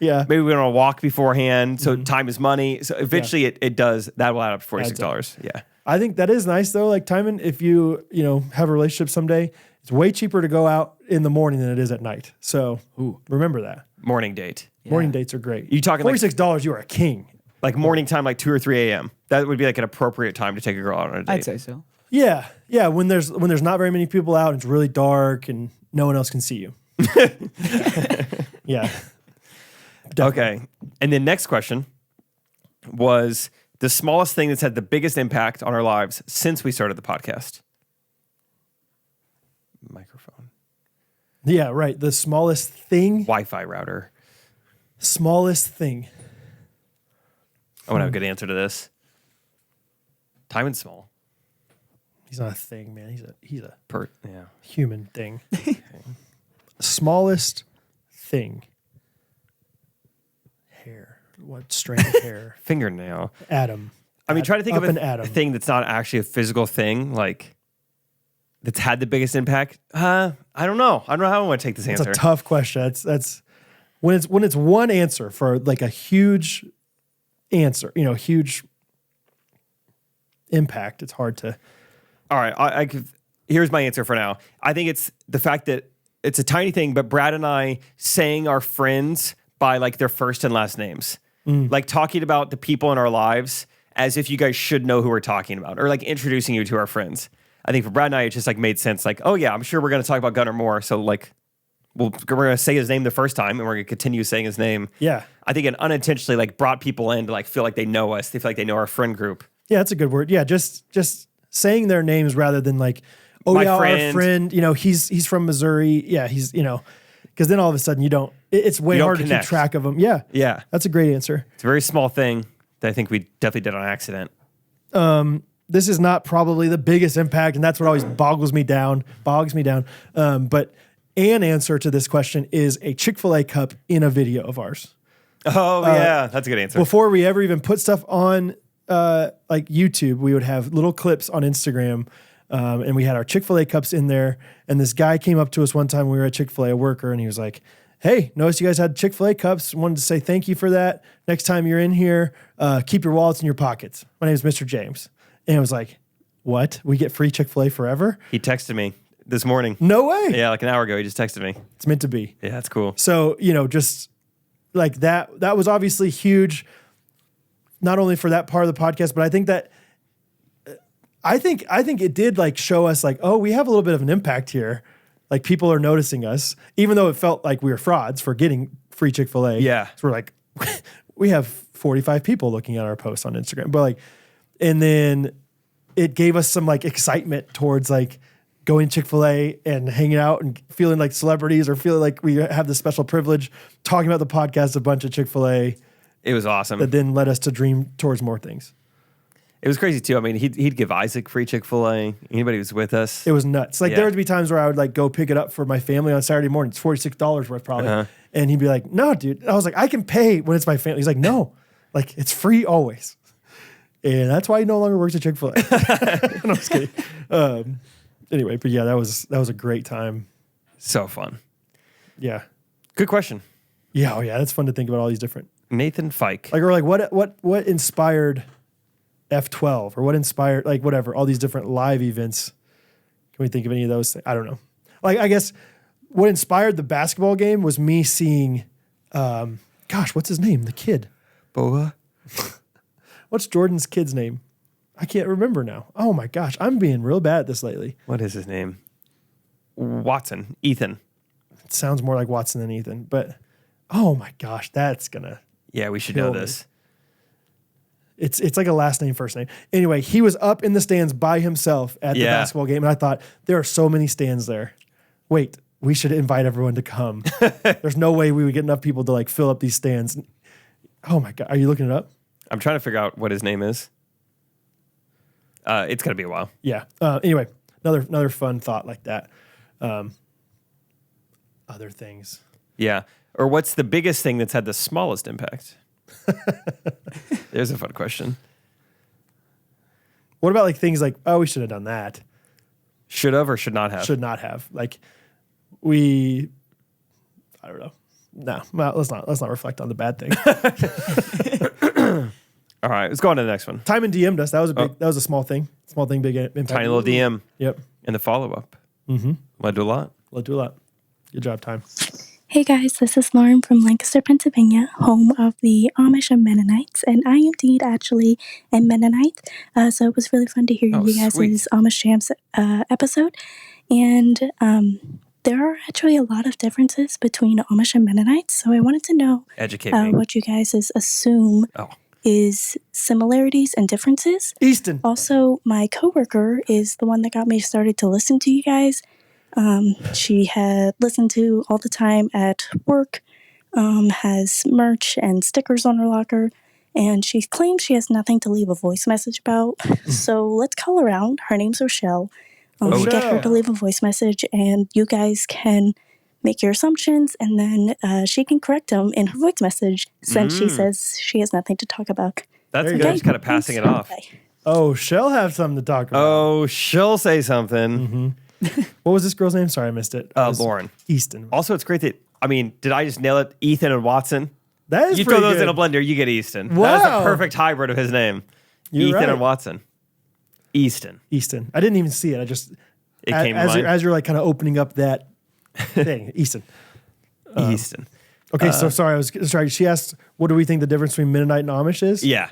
Yeah, Maybe we don't want to walk beforehand, so time is money. So eventually it does. That will add up to $46. Yeah. I think that is nice though. Like Timon, if you have a relationship someday, it's way cheaper to go out in the morning than it is at night. So remember that. Morning date. Morning dates are great. You talking like $46? You are a king. Like morning time, like 2 or 3 a.m. That would be like an appropriate time to take a girl out on a date. I'd say so. Yeah, yeah. When there's not very many people out, and it's really dark, and no one else can see you. Yeah. Okay. And then next question was the smallest thing that's had the biggest impact on our lives since we started the podcast. Microphone. Yeah, right. The smallest thing. Wi-Fi router. Smallest thing. I want to have a good answer to this. Time and small. He's not a thing, man. He's a Yeah. human thing. Smallest thing. Hair. What strand of hair? Fingernail. Atom. I mean, try to think Up of an a atom. thing that's not actually a physical thing, like that's had the biggest impact. I don't know. I don't know how I want to take this It's answer. a tough question. That's when it's one answer for like a huge answer, huge impact. It's hard to. All right, here's my answer for now. I think it's the fact that it's a tiny thing, but Brad and I saying our friends by like their first and last names, like talking about the people in our lives as if you guys should know who we're talking about, or like introducing you to our friends. I think for Brad and I, it just like made sense. Like, oh yeah, I'm sure we're going to talk about Gunnar more. So like, we're going to say his name the first time, and we're going to continue saying his name. Yeah. I think it unintentionally like brought people in to like feel like they know us. They feel like they know our friend group. Yeah, that's a good word. Yeah, just saying their names rather than like, oh My yeah, friend. our friend. He's from Missouri. Yeah, he's because then all of a sudden you don't. It's way You don't hard to connect. keep track of them. Yeah, Yeah, that's a great answer. it's a very small thing that I think we definitely did on accident. This is not probably the biggest impact, and that's what always bogs me down. But an answer to this question is a Chick-fil-A cup in a video of ours. Oh, yeah. That's a good answer. Before we ever even put stuff on like YouTube, we would have little clips on Instagram. And we had our Chick-fil-A cups in there. And this guy came up to us one time when we were at Chick-fil-A, a worker, and he was like, hey, noticed you guys had Chick-fil-A cups. Wanted to say thank you for that. Next time you're in here, keep your wallets in your pockets. My name is Mr. James. And I was like, what? We get free Chick-fil-A forever? He texted me this morning. No way. Yeah, like an hour ago. He just texted me. It's meant to be. Yeah, that's cool. So, just like that was obviously huge, not only for that part of the podcast, but I think that I think it did like show us like, oh, we have a little bit of an impact here. Like people are noticing us, even though it felt like we were frauds for getting free Chick-fil-A. Yeah. So we're like, we have 45 people looking at our posts on Instagram. But like, and then it gave us some like excitement towards like going to Chick-fil-A and hanging out and feeling like celebrities or feeling like we have this special privilege, talking about the podcast, a bunch of Chick-fil-A. It was awesome. That then led us to dream towards more things. It was crazy too. I mean, he'd give Isaac free Chick-fil-A. Anybody who was with us. It was nuts. Like there would be times where I would like go pick it up for my family on Saturday morning. It's $46 worth probably. And he'd be like, no, dude. And I was like, I can pay when it's my family. He's like, no, like it's free always. And that's why he no longer works at Chick-fil-A. No, I'm just kidding. Anyway, but yeah, that was a great time. So fun. Yeah. Good question. Yeah. Oh yeah. It's fun to think about all these different. Nathan Fike. Like, or like what inspired F12 or what inspired like whatever, all these different live events. Can we think of any of those things? I don't know. Like, I guess what inspired the basketball game was me seeing, what's his name? The kid. Boa. What's Jordan's kid's name? I can't remember now. Oh my gosh. I'm being real bad at this lately. What is his name? Watson. Ethan. It sounds more like Watson than Ethan, but oh my gosh, that's gonna. Yeah, we should know this. It's like a last name, first name. Anyway, he was up in the stands by himself at the basketball game, and I thought, there are so many stands there. Wait, we should invite everyone to come. There's no way we would get enough people to like fill up these stands. Oh my God, are you looking it up? I'm trying to figure out what his name is. It's gonna be a while. Yeah. Anyway, another fun thought like that. Other things. Yeah. Or what's the biggest thing that's had the smallest impact? There's a fun question. What about like things like, oh, we should have done that. Should have or should not have? Should not have. Like I don't know. No, well, let's not reflect on the bad thing. All right, let's go on to the next one. Timon DM'd us. That was a small thing. Small thing, big impact. Tiny little DM. Yep. And the follow-up. Mm-hmm. Led to a lot. Good job, Time. Hey guys, this is Lauren from Lancaster, Pennsylvania, home of the Amish and Mennonites, and I am indeed actually a Mennonite, so it was really fun to hear you guys' Amish Jams episode, and there are actually a lot of differences between Amish and Mennonites, so I wanted to know what you guys assume is similarities and differences. Easton. Also, my coworker is the one that got me started to listen to you guys. She had listened to all the time at work, has merch and stickers on her locker, and she claims she has nothing to leave a voice message about. So let's call her out. Her name's Rochelle. Get her to leave a voice message, and you guys can make your assumptions, and then she can correct them in her voice message since she says she has nothing to talk about. That's good. Just kind of passing it off. Oh, she'll have something to talk about. Oh, she'll say something. Mm-hmm. What was this girl's name? Sorry, I missed it. Lauren. Easton. Also, it's great that, did I just nail it? Ethan and Watson? That is you pretty throw those good. in a blender, you get Easton. Wow. That is a perfect hybrid of his name. You're Ethan right. and Watson. Easton. I didn't even see it. I just came to mind. as you're like kind of opening up that thing. Easton. Easton. Okay, so sorry. She asked, what do we think the difference between Mennonite and Amish is? Yeah.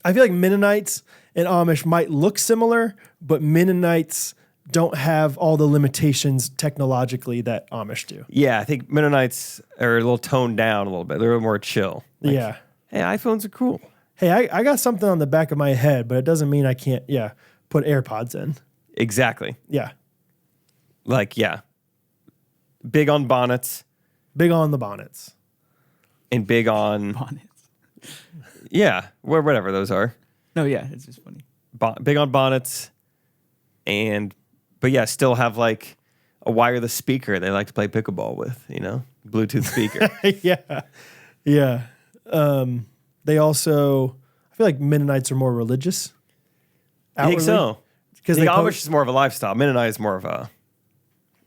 I feel like Mennonites and Amish might look similar, but Mennonites don't have all the limitations technologically that Amish do. Yeah, I think Mennonites are a little toned down a little bit. They're a little more chill. Like, yeah. Hey, iPhones are cool. Hey, I got something on the back of my head, but it doesn't mean I can't, put AirPods in. Exactly. Yeah. Big on bonnets. Big on the bonnets. And big on... Bonnets. Yeah, whatever those are. No, yeah, it's just funny. Big on bonnets. But yeah, still have like a wireless speaker they like to play pickleball with, Bluetooth speaker. Yeah. Yeah. They also, I feel like Mennonites are more religious. I think so. Because the Amish is more of a lifestyle. Mennonite is more of a,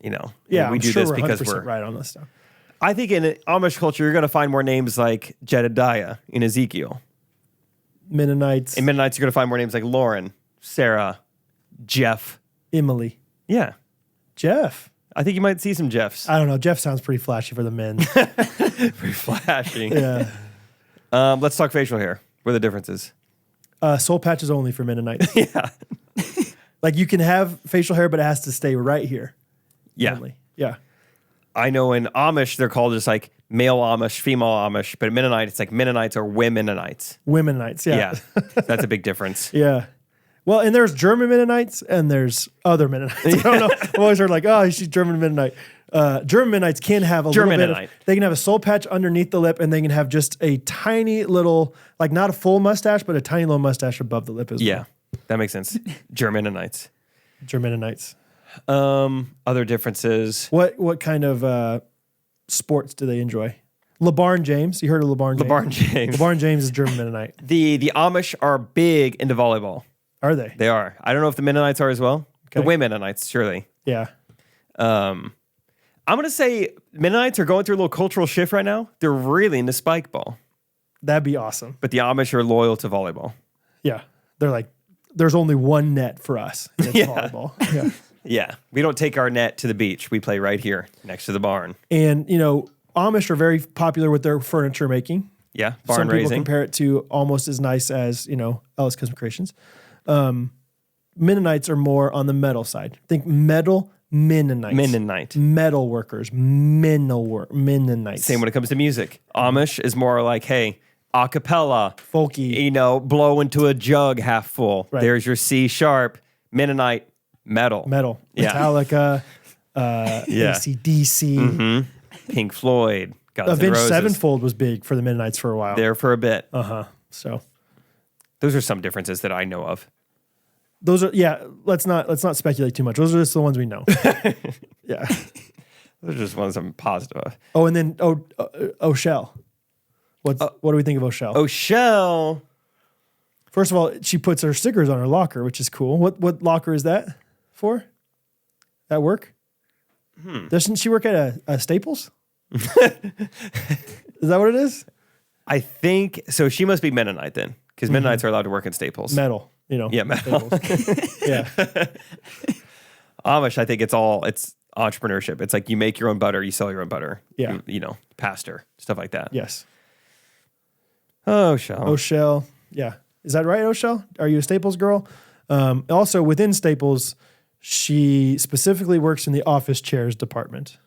yeah, we I'm do sure this we're because 100% we're right on this stuff. I think in Amish culture, you're going to find more names like Jedediah in Ezekiel. Mennonites. In Mennonites, you're going to find more names like Lauren, Sarah, Jeff. Emily. Yeah. Jeff. I think you might see some Jeffs. I don't know. Jeff sounds pretty flashy for the men. Pretty flashy. Yeah. Let's talk facial hair. What are the differences? Soul patches only for Mennonites. Yeah. Like you can have facial hair, but it has to stay right here. Yeah. Only. Yeah. I know in Amish, they're called just like male Amish, female Amish, but Mennonite, it's like Mennonites or Womennonites. Womennonites. Yeah. That's a big difference. Yeah. Well, and there's German Mennonites and there's other Mennonites. I don't know. I've always heard like, oh, she's German Mennonite. German Mennonites can have a little bit of, they can have a soul patch underneath the lip and they can have just a tiny little, like not a full mustache, but a tiny little mustache above the lip as well. Yeah, that makes sense. German Mennonites. German Mennonites. Other differences. What kind of sports do they enjoy? LeBron James. You heard of LeBron James? LeBron James. LeBron James is German Mennonite. The Amish are big into volleyball. Are they? They are. I don't know if the Mennonites are as well. Okay. The Womennonites, surely. Yeah. I'm going to say Mennonites are going through a little cultural shift right now. They're really into spike ball. That'd be awesome. But the Amish are loyal to volleyball. Yeah. They're like, there's only one net for us. And it's volleyball. Yeah. Yeah. We don't take our net to the beach. We play right here next to the barn. And, Amish are very popular with their furniture making. Yeah. Barn Some people raising. compare it to almost as nice as, Ellis Custom Creations. Mennonites are more on the metal side. Think metal Mennonites. Mennonite. Metal workers. Mennonites. Same when it comes to music. Amish is more like, hey, a cappella. Folky. Blow into a jug half full. Right. There's your C sharp. Mennonite, metal. Metal. Yeah. Metallica. Yeah. AC/DC. Mm-hmm. Pink Floyd. Guns N' Avenged Roses. Sevenfold was big for the Mennonites for a while. There for a bit. So Those are some differences that I know of. those are let's not speculate too much. Those are just the ones we know. Yeah. Those are just ones I'm positive of. Oh, and then O'Shell. What do we think of O'Shell? O'Shell. First of all, she puts her stickers on her locker, which is cool. What locker is that for? That work? Doesn't she work at a Staples? Is that what it is? I think so. She must be Mennonite then, because Mennonites are allowed to work in Staples. Metal, Yeah, metal. Yeah. Amish, I think it's entrepreneurship. It's like you make your own butter, you sell your own butter. Yeah. Pastor, stuff like that. Yes. O'Shell. O'Shell. Yeah. Is that right, O'Shell? Are you a Staples girl? Also, within Staples, she specifically works in the office chairs department.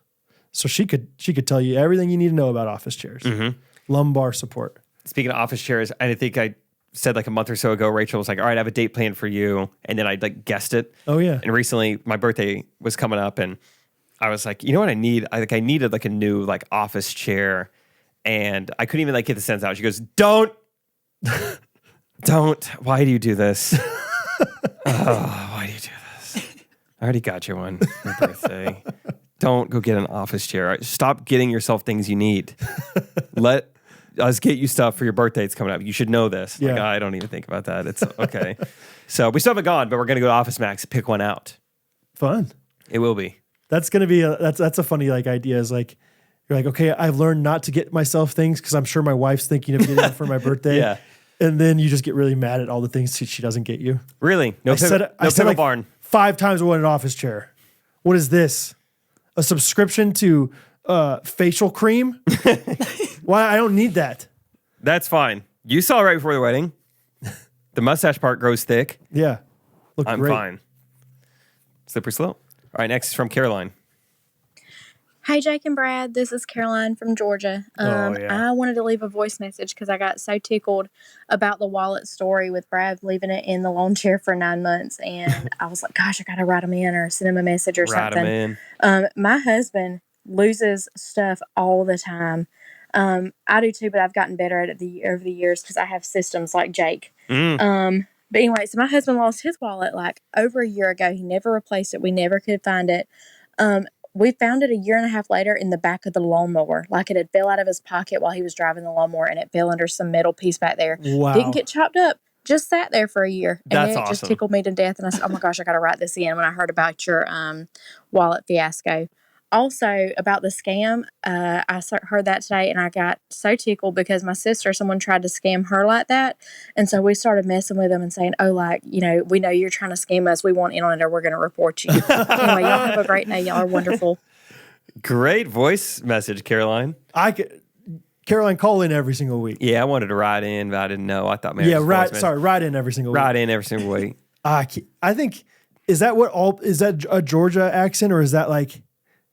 So she could tell you everything you need to know about office chairs. Lumbar support. Speaking of office chairs, I think I said like a month or so ago, Rachel was like, all right, I have a date planned for you. And then I guessed it. Oh, yeah. And recently my birthday was coming up and I was like, you know what I need? I needed like a new office chair. And I couldn't even get the sense out. She goes, don't. Why do you do this? Why do you do this? I already got you one for your birthday. Don't go get an office chair. Stop getting yourself things you need. Let us get you stuff for your birthday. It's coming up. You should know this. Yeah. I don't even think about that. It's okay. So we still haven't gone, but we're going to go to Office Max, pick one out. Fun. It will be. That's going to be that's a funny idea is you're like, okay, I've learned not to get myself things because I'm sure my wife's thinking of getting them for my birthday. Yeah. And then you just get really mad at all the things she doesn't get you. Really? I said barn. 5 times I want an office chair. What is this? A subscription to facial cream? Why? I don't need that. That's fine. You saw right before the wedding. The mustache part grows thick. Yeah. I'm great. fine. Slippery slope. All right, next is from Caroline. Hey, Jake and Brad. This is Caroline from Georgia. I wanted to leave a voice message because I got so tickled about the wallet story with Brad leaving it in the lawn chair for 9 months. And I was like, gosh, I got to write him in or send him a message or something. My husband loses stuff all the time. I do too, but I've gotten better at it over the years because I have systems like Jake. But anyway, so my husband lost his wallet over a year ago. He never replaced it. We never could find it. we found it a year and a half later in the back of the lawnmower. Like it had fell out of his pocket while he was driving the lawnmower, and it fell under some metal piece back there. Wow. Didn't get chopped up. Just sat there for a year. And That's it just awesome. tickled me to death. And I said, oh my gosh, I got to write this in when I heard about your wallet fiasco. Also, about the scam, I heard that today and I got so tickled because my sister, someone tried to scam her like that. And so we started messing with them and saying, oh, like, you know, we know you're trying to scam us. We want in on it or we're going to report you. Anyway, y'all have a great day. Y'all are wonderful. Great voice message, Caroline. Caroline, call in every single week. Yeah, I wanted to write in, but I didn't know. I thought maybe write in every single week. Write in every single week. I think, is that a Georgia accent or is that like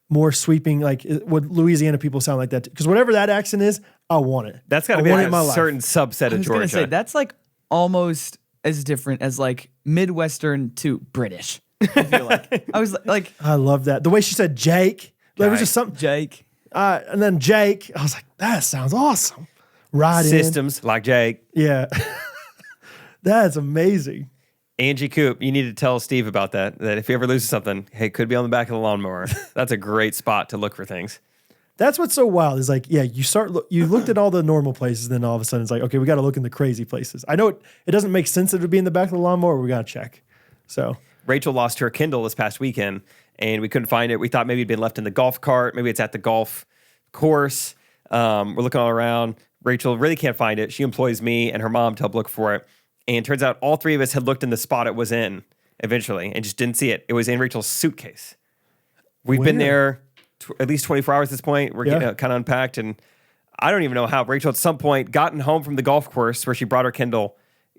more sweeping? Like would Louisiana people sound like that? Because whatever that accent is, I want it. That's got to be like a certain subset of I was Georgia. gonna say that's like almost as different as like Midwestern to British. I feel like I was like, I love that. The way she said Jake, there was just something. Jake. And then Jake, I was like, that sounds awesome. Systems like Jake. Yeah. That's amazing. Angie Coop, you need to tell Steve about that. That if he ever loses something, hey, it could be on the back of the lawnmower. That's a great spot to look for things. That's what's so wild is like, yeah, you looked at all the normal places, and then all of a sudden it's like, okay, we got to look in the crazy places. I know it doesn't make sense that it would be in the back of the lawnmower. We got to check. So Rachel lost her Kindle this past weekend, and we couldn't find it. We thought maybe it'd been left in the golf cart. Maybe it's at the golf course. We're looking all around. Rachel really can't find it. She employs me and her mom to help look for it. And it turns out all three of us had looked in the spot it was in eventually and just didn't see it. It was in Rachel's suitcase. We've been there at least 24 hours at this point. We're getting kind of unpacked. And I don't even know how Rachel at some point gotten home from the golf course where she brought her Kindle,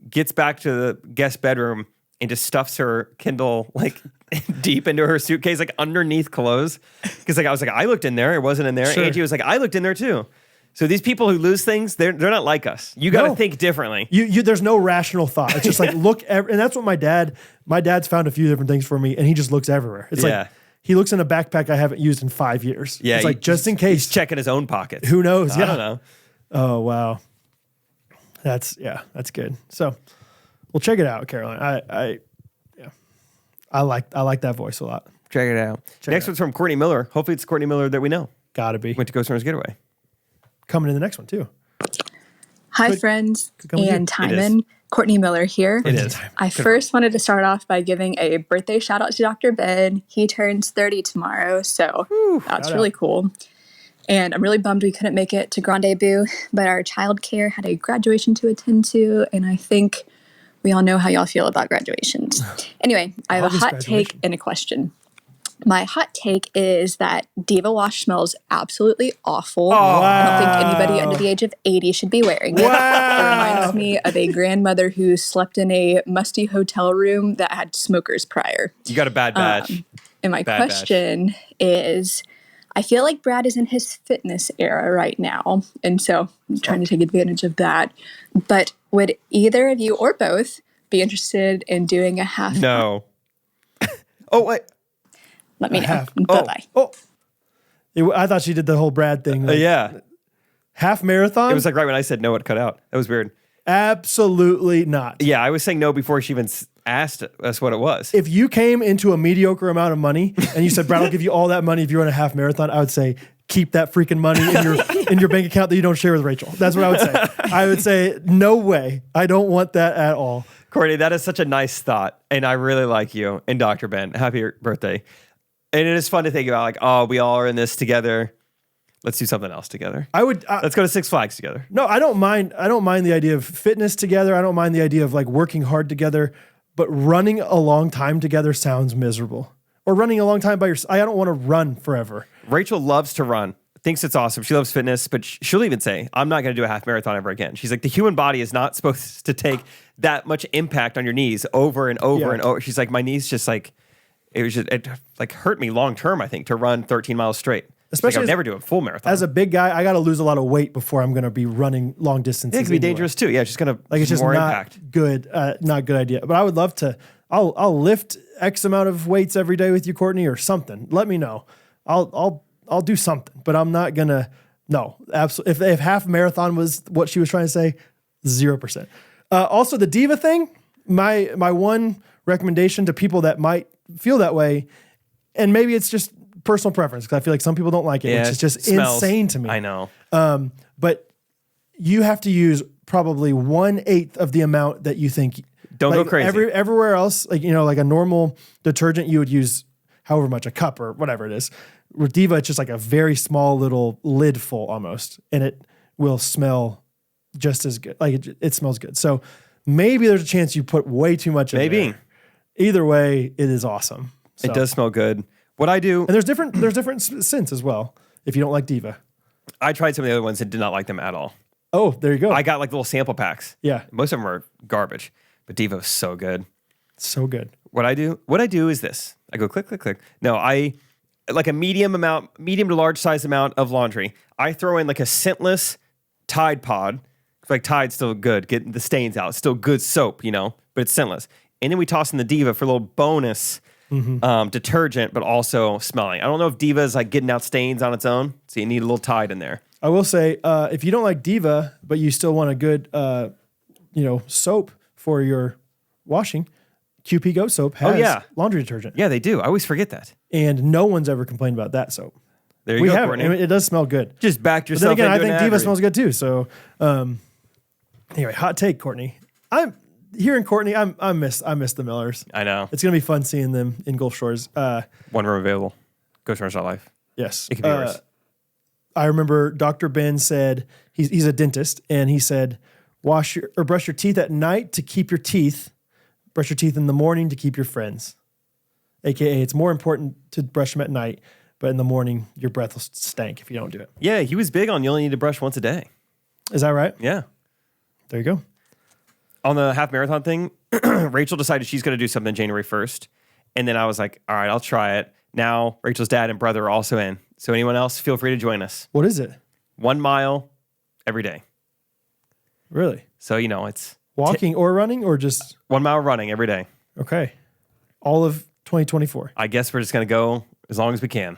gets back to the guest bedroom and just stuffs her Kindle like deep into her suitcase, like underneath clothes. Because like I was like, I looked in there. It wasn't in there. Sure. Angie was like, I looked in there too. So these people who lose things, they're not like us. You got to think differently. There's no rational thought. It's just like look, and that's what my dad's found a few different things for me, and he just looks everywhere. It's like he looks in a backpack I haven't used in 5 years. Yeah, it's like just in case. He's checking his own pockets. Who knows? I don't know. Oh wow, that's good. So we'll check it out, Caroline. I like that voice a lot. Check it out. Next one's from Courtney Miller. Hopefully it's Courtney Miller that we know. Gotta be. Went to Ghostrunners Getaway. Coming in the next one too. Hi, friends and Timon. Courtney Miller here. It is. I first wanted to start off by giving a birthday shout out to Dr. Ben. He turns 30 tomorrow, so that's really cool. And I'm really bummed we couldn't make it to Grand Debut, but our childcare had a graduation to attend to, and I think we all know how y'all feel about graduations. Anyway, I have a hot take and a question. My hot take is that Diva Wash smells absolutely awful. I don't think anybody under the age of 80 should be wearing it. It reminds me of a grandmother who slept in a musty hotel room that had smokers prior. You got a bad batch. And my question is, I feel like Brad is in his fitness era right now, and so I'm trying to take advantage of that. But would either of you or both be interested in doing a half? No. Oh, wait. Let me know. Bye-bye. I thought she did the whole Brad thing. Like, yeah. Half marathon? It was like right when I said no, it cut out. That was weird. Absolutely not. Yeah, I was saying no before she even asked us what it was. If you came into a mediocre amount of money and you said, Brad, I'll give you all that money if you run a half marathon, I would say, keep that freaking money in your bank account that you don't share with Rachel. That's what I would say. I would say, no way. I don't want that at all. Courtney, that is such a nice thought. And I really like you. And Dr. Ben, happy birthday. And it is fun to think about, like, oh, we all are in this together. Let's do something else together. Let's go to Six Flags together. No, I don't mind. I don't mind the idea of fitness together. I don't mind the idea of like working hard together. But running a long time together sounds miserable. Or running a long time by yourself. I don't want to run forever. Rachel loves to run. Thinks it's awesome. She loves fitness, but she'll even say, I'm not going to do a half marathon ever again. She's like, the human body is not supposed to take that much impact on your knees over and over and over. She's like, my knees just like, it hurt me long term, I think, to run 13 miles straight. Especially I'll never do a full marathon. As a big guy, I got to lose a lot of weight before I'm going to be running long distances. It can be dangerous too. Yeah, it's just going to it's just more not impact. Good, not good idea. But I would love to. I'll lift X amount of weights every day with you, Courtney, or something. Let me know. I'll do something. But I'm not gonna. No, absolutely. If half marathon was what she was trying to say, 0%. Also, the diva thing. My one recommendation to people that might feel that way, and maybe it's just personal preference because I feel like some people don't like it, which is just smells insane to me. I know. But you have to use probably 1/8 of the amount that you think. Don't like go crazy. Everywhere else, like like a normal detergent, you would use however much, a cup or whatever it is. With Diva, it's just like a very small little lid full almost, and it will smell just as good. Like it smells good. So maybe there's a chance you put way too much in there. Either way, it is awesome. So. It does smell good. What I do, and there's different scents as well. If you don't like Diva, I tried some of the other ones and did not like them at all. Oh, there you go. I got like little sample packs. Yeah, most of them are garbage, but Diva is so good. So good. What I do is this. I go click, click, click. No, I like a medium to large size amount of laundry. I throw in like a scentless Tide pod. Like Tide's still good, getting the stains out. It's still good soap, but it's scentless. And then we toss in the Diva for a little bonus detergent, but also smelling. I don't know if Diva is like getting out stains on its own, so you need a little Tide in there. I will say, if you don't like Diva, but you still want a good, soap for your washing, QP Goat Soap has laundry detergent. Yeah, they do. I always forget that. And no one's ever complained about that soap. There you go, have Courtney. It does smell good. Just backed yourself. But then again, I into think an Diva ad smells good too. So, anyway, hot take, Courtney. I'm hearing Courtney. I miss the Millers. I know. It's gonna be fun seeing them in Gulf Shores. One room available. Ghostrunners.life. Yes, it can be yours. I remember Dr. Ben said he's a dentist, and he said brush your teeth at night to keep your teeth. Brush your teeth in the morning to keep your friends. AKA, it's more important to brush them at night, but in the morning, your breath will stank if you don't do it. Yeah, he was big on you only need to brush once a day. Is that right? Yeah. There you go. On the half marathon thing, Rachel decided she's going to do something January 1st. And then I was like, all right, I'll try it. Now, Rachel's dad and brother are also in. So anyone else, feel free to join us. What is it? 1 mile every day. Really? So, it's... Walking or running or just... 1 mile running every day. Okay. All of 2024. I guess we're just going to go as long as we can.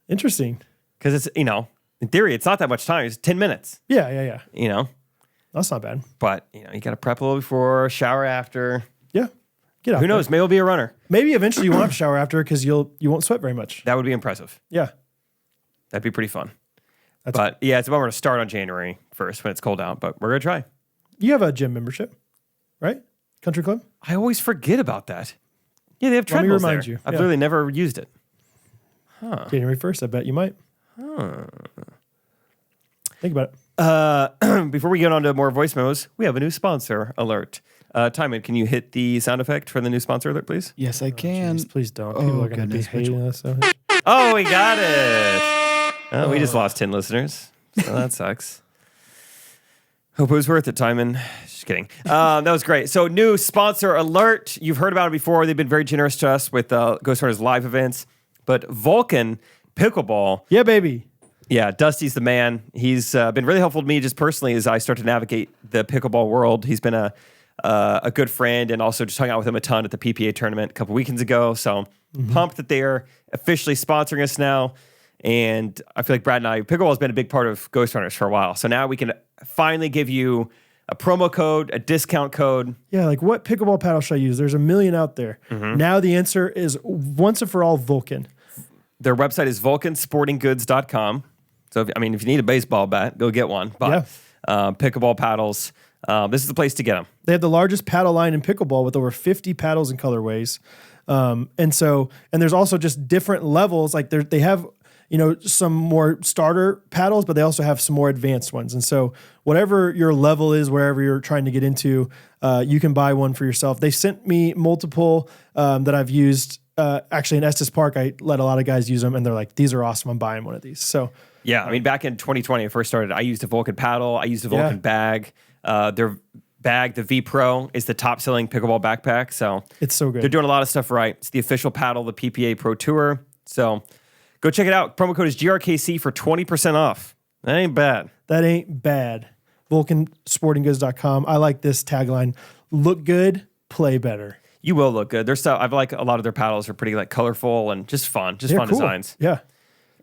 Interesting. Because it's, in theory, it's not that much time. It's 10 minutes. Yeah. That's not bad. But, you got to prep a little before, shower after. Yeah. Get out. Who knows? Maybe we'll be a runner. Maybe eventually you won't have to shower after because you won't sweat very much. That would be impressive. Yeah. That'd be pretty fun. It's a bummer to start on January 1st when it's cold out, but we're going to try. You have a gym membership, right? Country club? I always forget about that. Yeah, they have treadmills there. Let me remind you. I've literally never used it. Huh. January 1st, I bet you might. Think about it. Before we get on to more voice memos, we have a new sponsor alert. Timon, can you hit the sound effect for the new sponsor alert, please? Yes, I can. Geez, please don't. People are going to be hating us. Oh, we got it. We just lost 10 listeners. So that sucks. Hope it was worth it, Timon. Just kidding. That was great. So, new sponsor alert. You've heard about it before. They've been very generous to us with Ghostrunners live events. But Vulcan Pickleball. Yeah, baby. Yeah, Dusty's the man. He's been really helpful to me just personally as I start to navigate the pickleball world. He's been a good friend and also just hung out with him a ton at the PPA tournament a couple weekends ago. So, pumped that they are officially sponsoring us now. And I feel like Brad and I, pickleball has been a big part of Ghostrunners for a while. So now we can finally give you a promo code, a discount code. Yeah, like what pickleball paddle should I use? There's a million out there. Now the answer is once and for all Vulcan. Their website is vulcansportinggoods.com. So, if you need a baseball bat, go get one. But pickleball paddles, this is the place to get them. They have the largest paddle line in pickleball with over 50 paddles and colorways. And there's also just different levels. Like they have... some more starter paddles, but they also have some more advanced ones. And so whatever your level is, wherever you're trying to get into, you can buy one for yourself. They sent me multiple that I've used. Actually, in Estes Park, I let a lot of guys use them, and they're like, these are awesome. I'm buying one of these. So yeah, back in 2020, when I first started, I used a Vulcan paddle. I used a Vulcan bag. Their bag, the V Pro, is the top-selling pickleball backpack. So it's so good. They're doing a lot of stuff right. It's the official paddle, the PPA Pro Tour. So go check it out. Promo code is GRKC for 20% off. That ain't bad. VulcanSportingGoods.com. I like this tagline. Look good, play better. You will look good. Their stuff, I like a lot of their paddles are pretty colorful and just fun. Just fun designs. Yeah.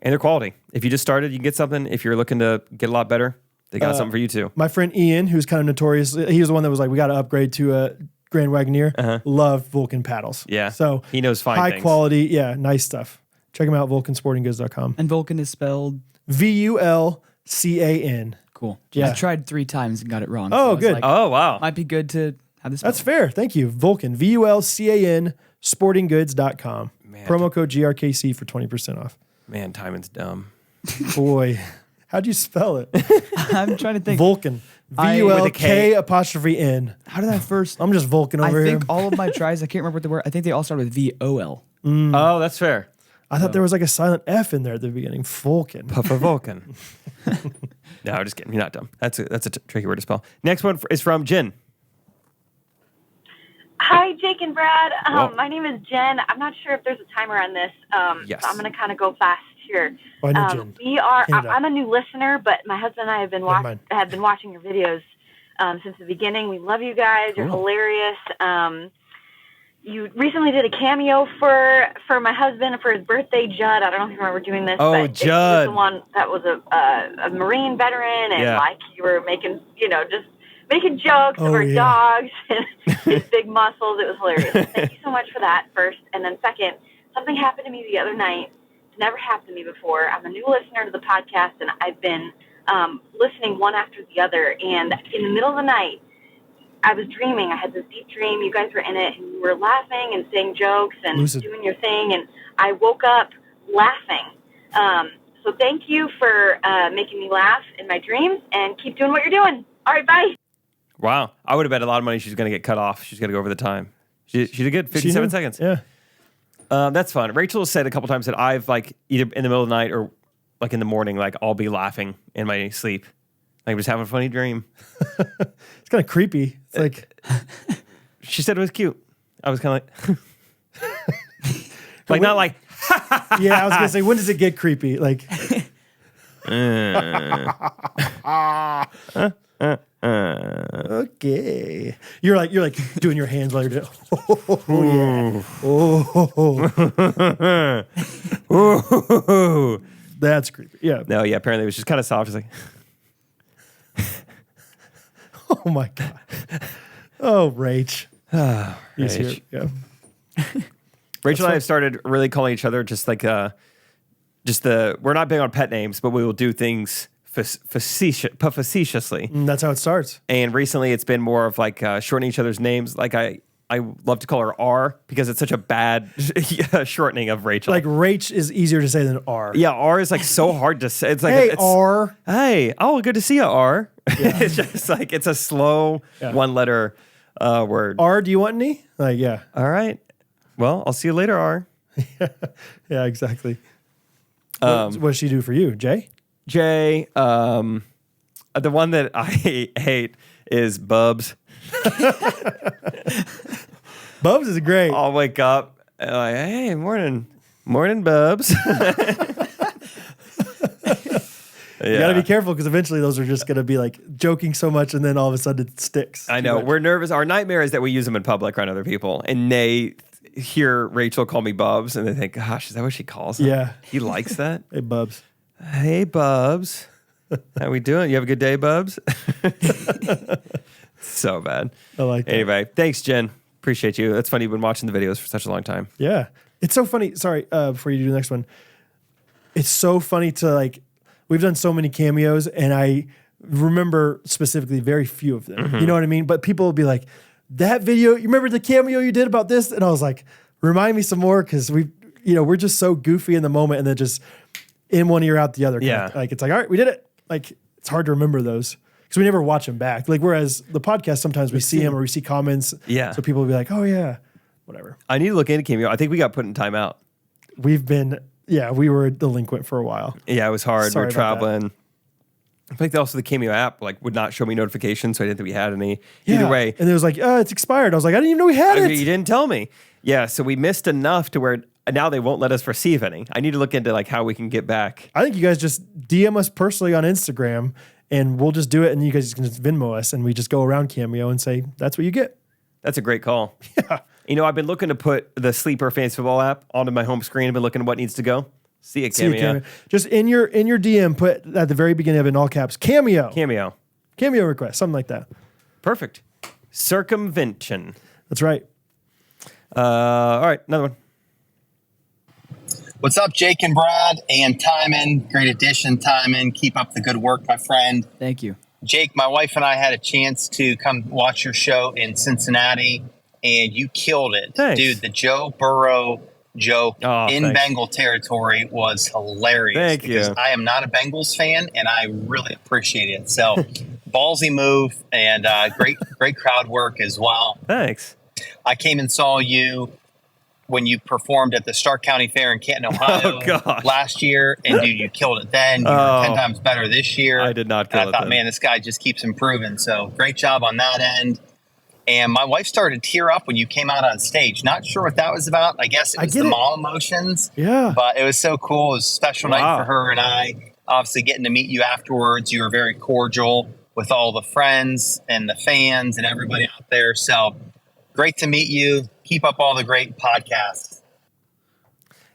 And they're quality. If you just started, you can get something. If you're looking to get a lot better, they got something for you too. My friend Ian, who's kind of notorious, he was the one that was like, we got to upgrade to a Grand Wagoneer. Loved Vulcan paddles. Yeah. So he knows fine high things. Quality. Yeah. Nice stuff. Check them out, vulcansportinggoods.com. And Vulcan is spelled VULCAN. cool. Yeah. I tried 3 times and got it wrong. Oh, I was good. like, Oh, wow. might be good to have this. That's fair. Thank you. Vulcan, VULCAN, sportinggoods.com. Man. Promo code GRKC for 20% off. Man, Timon's dumb. Boy, how'd you spell it? I'm trying to think. Vulcan. I- VULK''N. How did I first? I'm just Vulcan over I here. think all of my tries, I can't remember what they were. I think they all started with VOL. Oh, that's fair. I thought there was like a silent F in there at the beginning. Vulcan. Puffer Vulcan. No, I'm just kidding. You're not dumb. That's a tricky word to spell. Next one is from Jen. Hi, Jake and Brad. Whoa. My name is Jen. I'm not sure if there's a timer on this, Yes. so I'm going to kind of go fast here. Oh, I know Jen. I'm a new listener, but my husband and I have been mind. watching your videos since the beginning. We love you guys. You're hilarious. You recently did a cameo for my husband for his birthday, Judd. I don't know if you remember doing this. Oh, but Judd. It was the one that was a Marine veteran, and Yeah. like you were making, just making jokes Oh, over yeah. dogs and his big muscles. It was hilarious. Thank you so much for that first. And then second, something happened to me the other night. It's never happened to me before. I'm a new listener to the podcast, and I've been listening one after the other. And in the middle of the night, I was dreaming. I had this deep dream. You guys were in it, and you were laughing and saying jokes and Lucid. doing your thing. And I woke up laughing. So thank you for making me laugh in my dreams, and keep doing what you're doing. All right, bye. Wow. I would have bet a lot of money she's going to get cut off. She's going to go over the time. She did good. 57 seconds. Yeah. That's fun. Rachel said a couple times that I've like either in the middle of the night or like in the morning, like I'll be laughing in my sleep. Like I'm just having a funny dream. It's kind of creepy. It's like, She said it was cute. I was kind of like, not like, yeah, I was going to say, when does it get creepy? Like, okay. You're like doing your hands while you're doing, oh, that's creepy. Yeah. no, yeah, apparently it was just kind of soft. It's like, Oh my God. Oh, Rach. He's Rach. here. Yeah. Rachel and I have started really calling each other just like, we're not big on pet names, but we will do things facetiously. That's how it starts. And recently it's been more of like shortening each other's names. Like I love to call her R because it's such a bad shortening of Rachel. Like Rach is easier to say than R. Yeah, R is like so hard to say. It's like, Hey, R. Hey, oh, good to see you, R. It's just like, it's a slow one letter word. R, do you want any? Like, yeah. All right. Well, I'll see you later, R. Yeah, exactly. What does she do for you, Jay? Jay, the one that I hate is Bubs. Bubs is great. I'll wake up and like, hey, morning, Bubs. You got to be careful because eventually those are just going to be like joking so much and then all of a sudden it sticks. I know. We're nervous. Our nightmare is that we use them in public around other people and they hear Rachel call me Bubs and they think, gosh, is that what she calls him? Yeah. He likes that. Hey, Bubs. Hey, Bubs. How we doing? You have a good day, Bubs? So bad. I like that. Anyway, thanks, Jen. Appreciate you. That's funny. You've been watching the videos for such a long time. Yeah. It's so funny. Sorry, before you do the next one. It's so funny to like, we've done so many cameos and I remember specifically very few of them. Mm-hmm. You know what I mean? But people will be like, that video, you remember the cameo you did about this? And I was like, remind me some more because we're just so goofy in the moment and then just in one ear out the other. Yeah. Like it's like, all right, we did it. Like it's hard to remember those because we never watch them back. Like whereas the podcast, sometimes we see them or we see comments. Yeah. So people will be like, oh yeah, whatever. I need to look into cameo. I think we got put in timeout. We were delinquent for a while. Yeah, it was hard. Sorry We were about that. traveling. I think also the Cameo app like would not show me notifications, so I didn't think we had any. Either way. And it was like, oh, it's expired. I was like, I didn't even know we had it. You didn't tell me. Yeah, so we missed enough to where now they won't let us receive any. I need to look into like how we can get back. I think you guys just DM us personally on Instagram and we'll just do it and you guys can just Venmo us and we just go around Cameo and say, that's what you get. That's a great call. Yeah. You know, I've been looking to put the Sleeper Fantasy Football app onto my home screen. I've been looking at what needs to go. See a Cameo. Just in your DM, put at the very beginning of it in all caps, Cameo. Cameo request, something like that. Perfect. Circumvention. That's right. All right, another one. What's up, Jake and Brad and Timon? Great addition, Timon. Keep up the good work, my friend. Thank you. Jake, my wife and I had a chance to come watch your show in Cincinnati, and you killed it. Thanks. Dude, the Joe Burrow joke in thanks. Bengal territory was hilarious. Thank because you. I am not a Bengals fan, and I really appreciate it. So, ballsy move, and great crowd work as well. Thanks. I came and saw you when you performed at the Stark County Fair in Canton, Ohio last year, and dude, you killed it then. You were 10 times better this year. I did not kill and I it thought, then. man, this guy just keeps improving. So great job on that end. And my wife started to tear up when you came out on stage. Not sure what that was about. I guess it was the mall emotions. Yeah. But it was so cool. It was a special night Wow. for her and I. Obviously, getting to meet you afterwards. You were very cordial with all the friends and the fans and everybody out there. So great to meet you. Keep up all the great podcasts.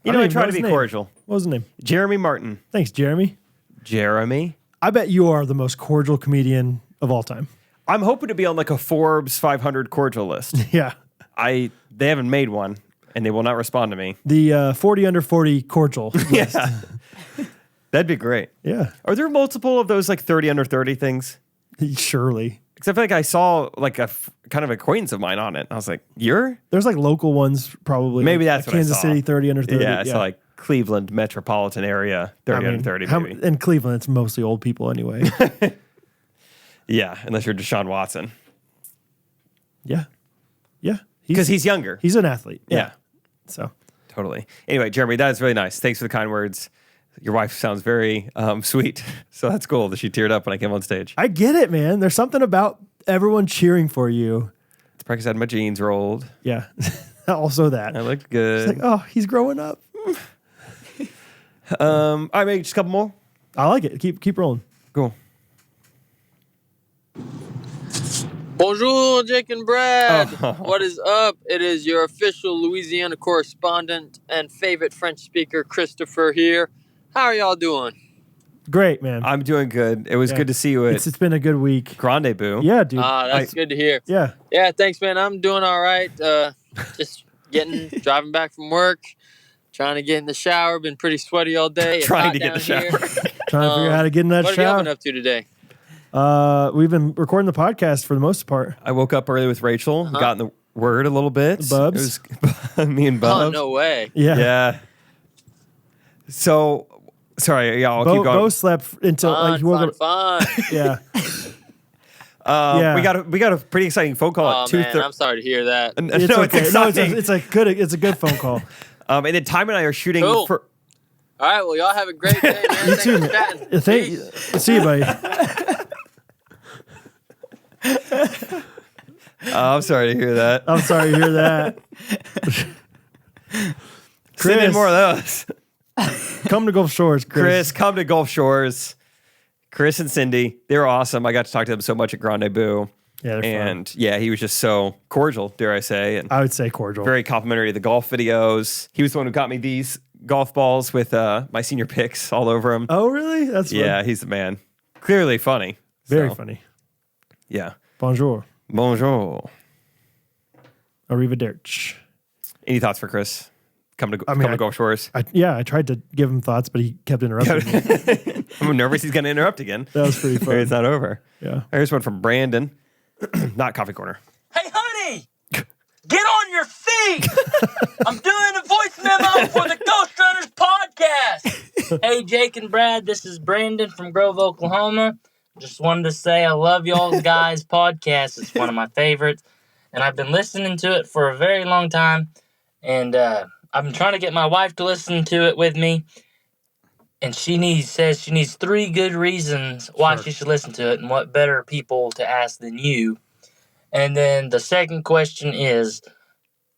You know, I try to be cordial. What was his name? Jeremy Martin. Thanks, Jeremy. Jeremy. I bet you are the most cordial comedian of all time. I'm hoping to be on like a Forbes 500 cordial list. Yeah. They haven't made one, and they will not respond to me. The 40 under 40 cordial. Yeah. That'd be great. Yeah. Are there multiple of those like 30 under 30 things? Surely. Because I feel like I saw like a kind of acquaintance of mine on it. I was like, There's like local ones probably. Maybe like that's what I Kansas saw. City 30 under 30. Yeah, so like Cleveland metropolitan area 30 under 30 maybe. In Cleveland, it's mostly old people anyway. Yeah, unless you're Deshaun Watson. Yeah. Yeah. Because he's younger. He's an athlete. Yeah. So. Totally. Anyway, Jeremy, that is really nice. Thanks for the kind words. Your wife sounds very sweet. So that's cool that she teared up when I came on stage. I get it, man. There's something about everyone cheering for you. It's probably because I had my jeans rolled. Yeah. Also that. I looked good. It's like, oh, he's growing up. All right, maybe just a couple more. I like it. Keep rolling. Cool. Bonjour, Jake and Brad. Oh. What is up? It is your official Louisiana correspondent and favorite French speaker, Christopher here. How are y'all doing? Great, man. I'm doing good. It was good to see you at It's been a good week. Grande Boo. Yeah, dude. That's good to hear. Yeah. Yeah, thanks, man. I'm doing all right. Just driving back from work, trying to get in the shower. Been pretty sweaty all day. It's Trying hot to get in the down here. shower. Trying to figure out how to get in that what have y'all shower. been up to today? We've been recording the podcast for the most part. I woke up early with Rachel, got in the word a little bit. Bubs? It was me and Bubs. Oh, no way. Yeah. Yeah. So, sorry, y'all. Keep going. Bo slept until he woke up. Fun. Yeah. We got a pretty exciting phone call Oh, at 2:30. man, I'm sorry to hear that. No, It's okay. it's No, exciting. it's a good phone call. And then Time and I are shooting Cool. for. All right, well, y'all have a great day, man. You Thanks too, for man. chatting. See you, buddy. I'm sorry to hear that. I'm sorry to hear that. Send in more of those. Come to Gulf Shores, Chris, come to Gulf Shores. Chris and Cindy, they were awesome. I got to talk to them so much at Grande Boo. Yeah, they're and yeah, he was just so cordial, dare I say. And I would say cordial. very complimentary of the golf videos. He was the one who got me these golf balls with my senior picks all over them. Oh, really? That's fun. Yeah, he's the man. Clearly funny. Very So, funny. Yeah. Bonjour. Bonjour. Arrivederci. Any thoughts for Chris? Come to Gulf Shores. I tried to give him thoughts, but he kept interrupting me. I'm nervous he's going to interrupt again. That was pretty fun. It's not over. Yeah. Here's one from Brandon. Not Coffee Corner. Hey, honey, get on your feet. I'm doing a voice memo for the Ghostrunners podcast. Hey, Jake and Brad, this is Brandon from Grove, Oklahoma. Just wanted to say I love y'all guys' podcast. It's one of my favorites, and I've been listening to it for a very long time, and I've been trying to get my wife to listen to it with me, and says she needs 3 good reasons why she should listen to it, and what better people to ask than you. And then the second question is,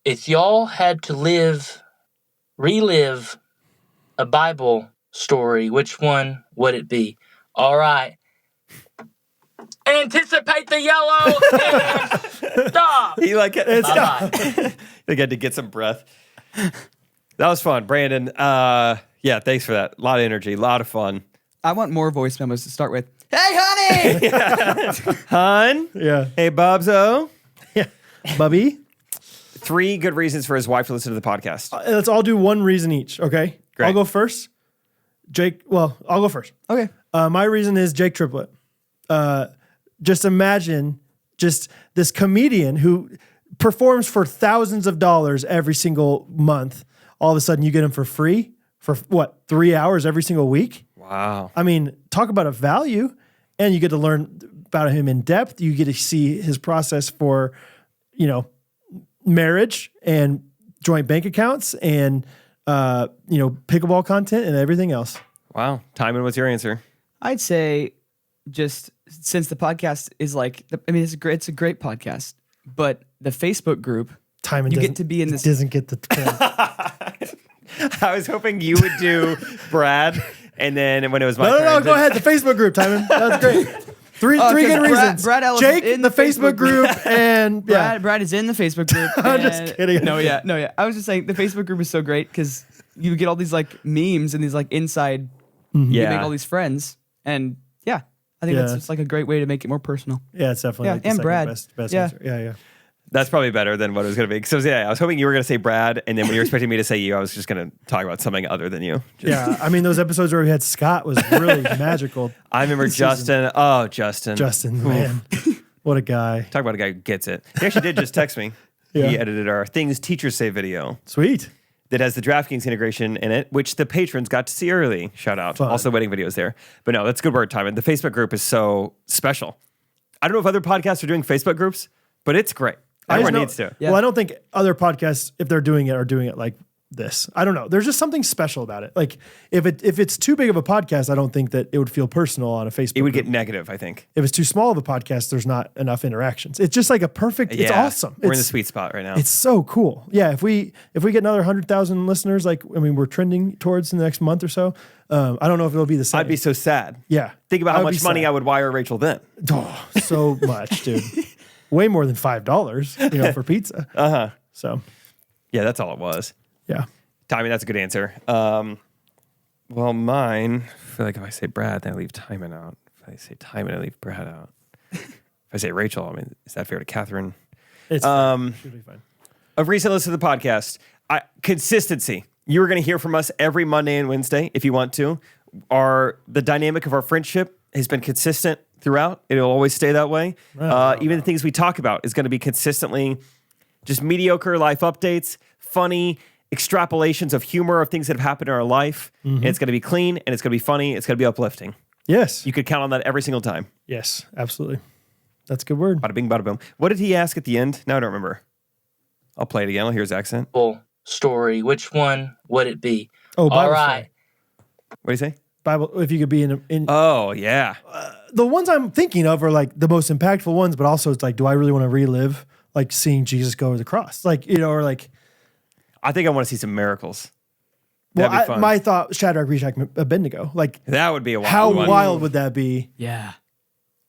if y'all had to relive a Bible story, which one would it be? All right. Anticipate the yellow and stop. He like it's Bye-bye. They had to get some breath. That was fun, Brandon. Yeah, thanks for that. A lot of energy, a lot of fun. I want more voice memos to start with. Hey, honey! Hun? Yeah. Hey, Bobzo? Yeah. Bubby? 3 good reasons for his wife to listen to the podcast. Let's all do one reason each, okay? Great. I'll go first. Jake, well, I'll go first. Okay. My reason is Jake Triplett. Just imagine this comedian who performs for thousands of dollars every single month. All of a sudden you get him for free for 3 hours every single week? Wow. I mean, talk about a value, and you get to learn about him in depth. You get to see his process for, marriage and joint bank accounts and, pickleball content and everything else. Wow. Timon, what's your answer? I'd say just since the podcast is it's a great podcast, but the Facebook group, Timon, you get to be in this. Doesn't get the credit. I was hoping you would do Brad, and then when it was my turn. No, go ahead. The Facebook group, Timon. That's great. Three good reasons. Brad Ellis Jake, is in the Facebook group, and Brad is in the Facebook group. I'm just kidding. No, yeah. I was just saying the Facebook group is so great because you get all these memes and these inside. You make all these friends, and I think that's just a great way to make it more personal. Yeah, it's definitely and Brad. Best answer. Yeah. That's probably better than what it was going to be. So I was hoping you were going to say Brad, and then when you were expecting me to say you, I was just going to talk about something other than you. Yeah, I mean, those episodes where we had Scott was really magical. I remember Justin. Oh, Justin. Justin, man. What a guy. Talk about a guy who gets it. He actually did just text me. Yeah. He edited our Things Teachers Say video. Sweet. That has the DraftKings integration in it, which the patrons got to see early. Shout out. Fun. Also, wedding videos there. But no, that's good word, Timon. The Facebook group is so special. I don't know if other podcasts are doing Facebook groups, but it's great. Everyone needs to. Yeah. Well, I don't think other podcasts, if they're doing it, are doing it like this. I don't know. There's just something special about it. Like if it's too big of a podcast, I don't think that it would feel personal on a Facebook. It would group. get negative, I think. If it's too small of a podcast, there's not enough interactions. It's just like a perfect. It's awesome. We're in the sweet spot right now. It's so cool. Yeah. If we get another 100,000 listeners, we're trending towards in the next month or so. I don't know if it'll be the same. I'd be so sad. Yeah. Think about how much money I would wire Rachel then. Oh, so much, dude. Way more than $5, for pizza. So, yeah, that's all it was. Yeah. Timon, that's a good answer. Well, mine, I feel like if I say Brad, then I leave Timon out. If I say Timon, I leave Brad out. If I say Rachel, I mean, is that fair to Catherine? It's should be fine. Of recent listen to the podcast, consistency. You are going to hear from us every Monday and Wednesday if you want to. The dynamic of our friendship has been consistent throughout. It'll always stay that way. Even the things we talk about is going to be consistently just mediocre life updates, funny extrapolations of humor of things that have happened in our life. Mm-hmm. And it's going to be clean, and it's going to be funny. It's going to be uplifting. Yes. You could count on that every single time. Yes, absolutely. That's a good word. Bada bing, bada boom. What did he ask at the end? Now I don't remember. I'll play it again. I'll hear his accent. Story. Which one would it be? Oh, Bible all right. What do you say? Bible. If you could be in. Oh yeah. The ones I'm thinking of are the most impactful ones, but also it's do I really want to relive seeing Jesus go to the cross? I think I want to see some miracles. That'd be fun. My thought, Shadrach, Meshach, Abednego. That would be a wild how one. wild would that be? Yeah.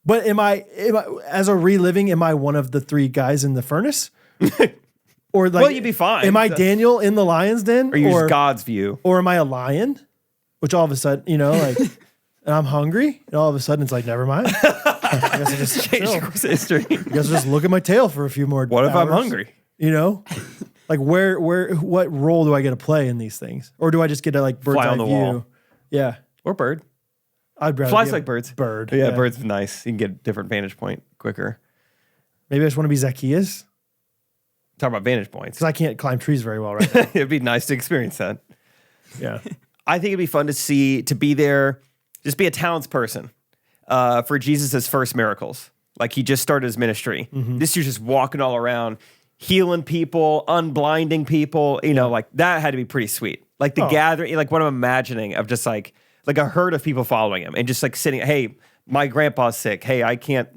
But am I as a reliving? Am I one of the three guys in the furnace? Or well, you'd be fine. Am I Daniel in the lion's den? Or use God's view? Or am I a lion? Which all of a sudden, and I'm hungry, and all of a sudden it's never mind. I guess I just change the course of history. I guess I'll just look at my tail for a few more. What if hours, I'm hungry? What role do I get to play in these things, or do I just get to bird's fly eye on the view? wall? Yeah, or bird. I'd rather flies like birds. Bird. Yeah, bird's nice. You can get a different vantage point quicker. Maybe I just want to be Zacchaeus. Talk about vantage points. Because I can't climb trees very well right now. It'd be nice to experience that. Yeah. I think it'd be fun to be there, just be a talents person for Jesus' first miracles. He just started his ministry. Mm-hmm. This year's just walking all around, healing people, unblinding people. That had to be pretty sweet. The gathering, what I'm imagining of just like a herd of people following him and just sitting, hey, my grandpa's sick. Hey, I can't,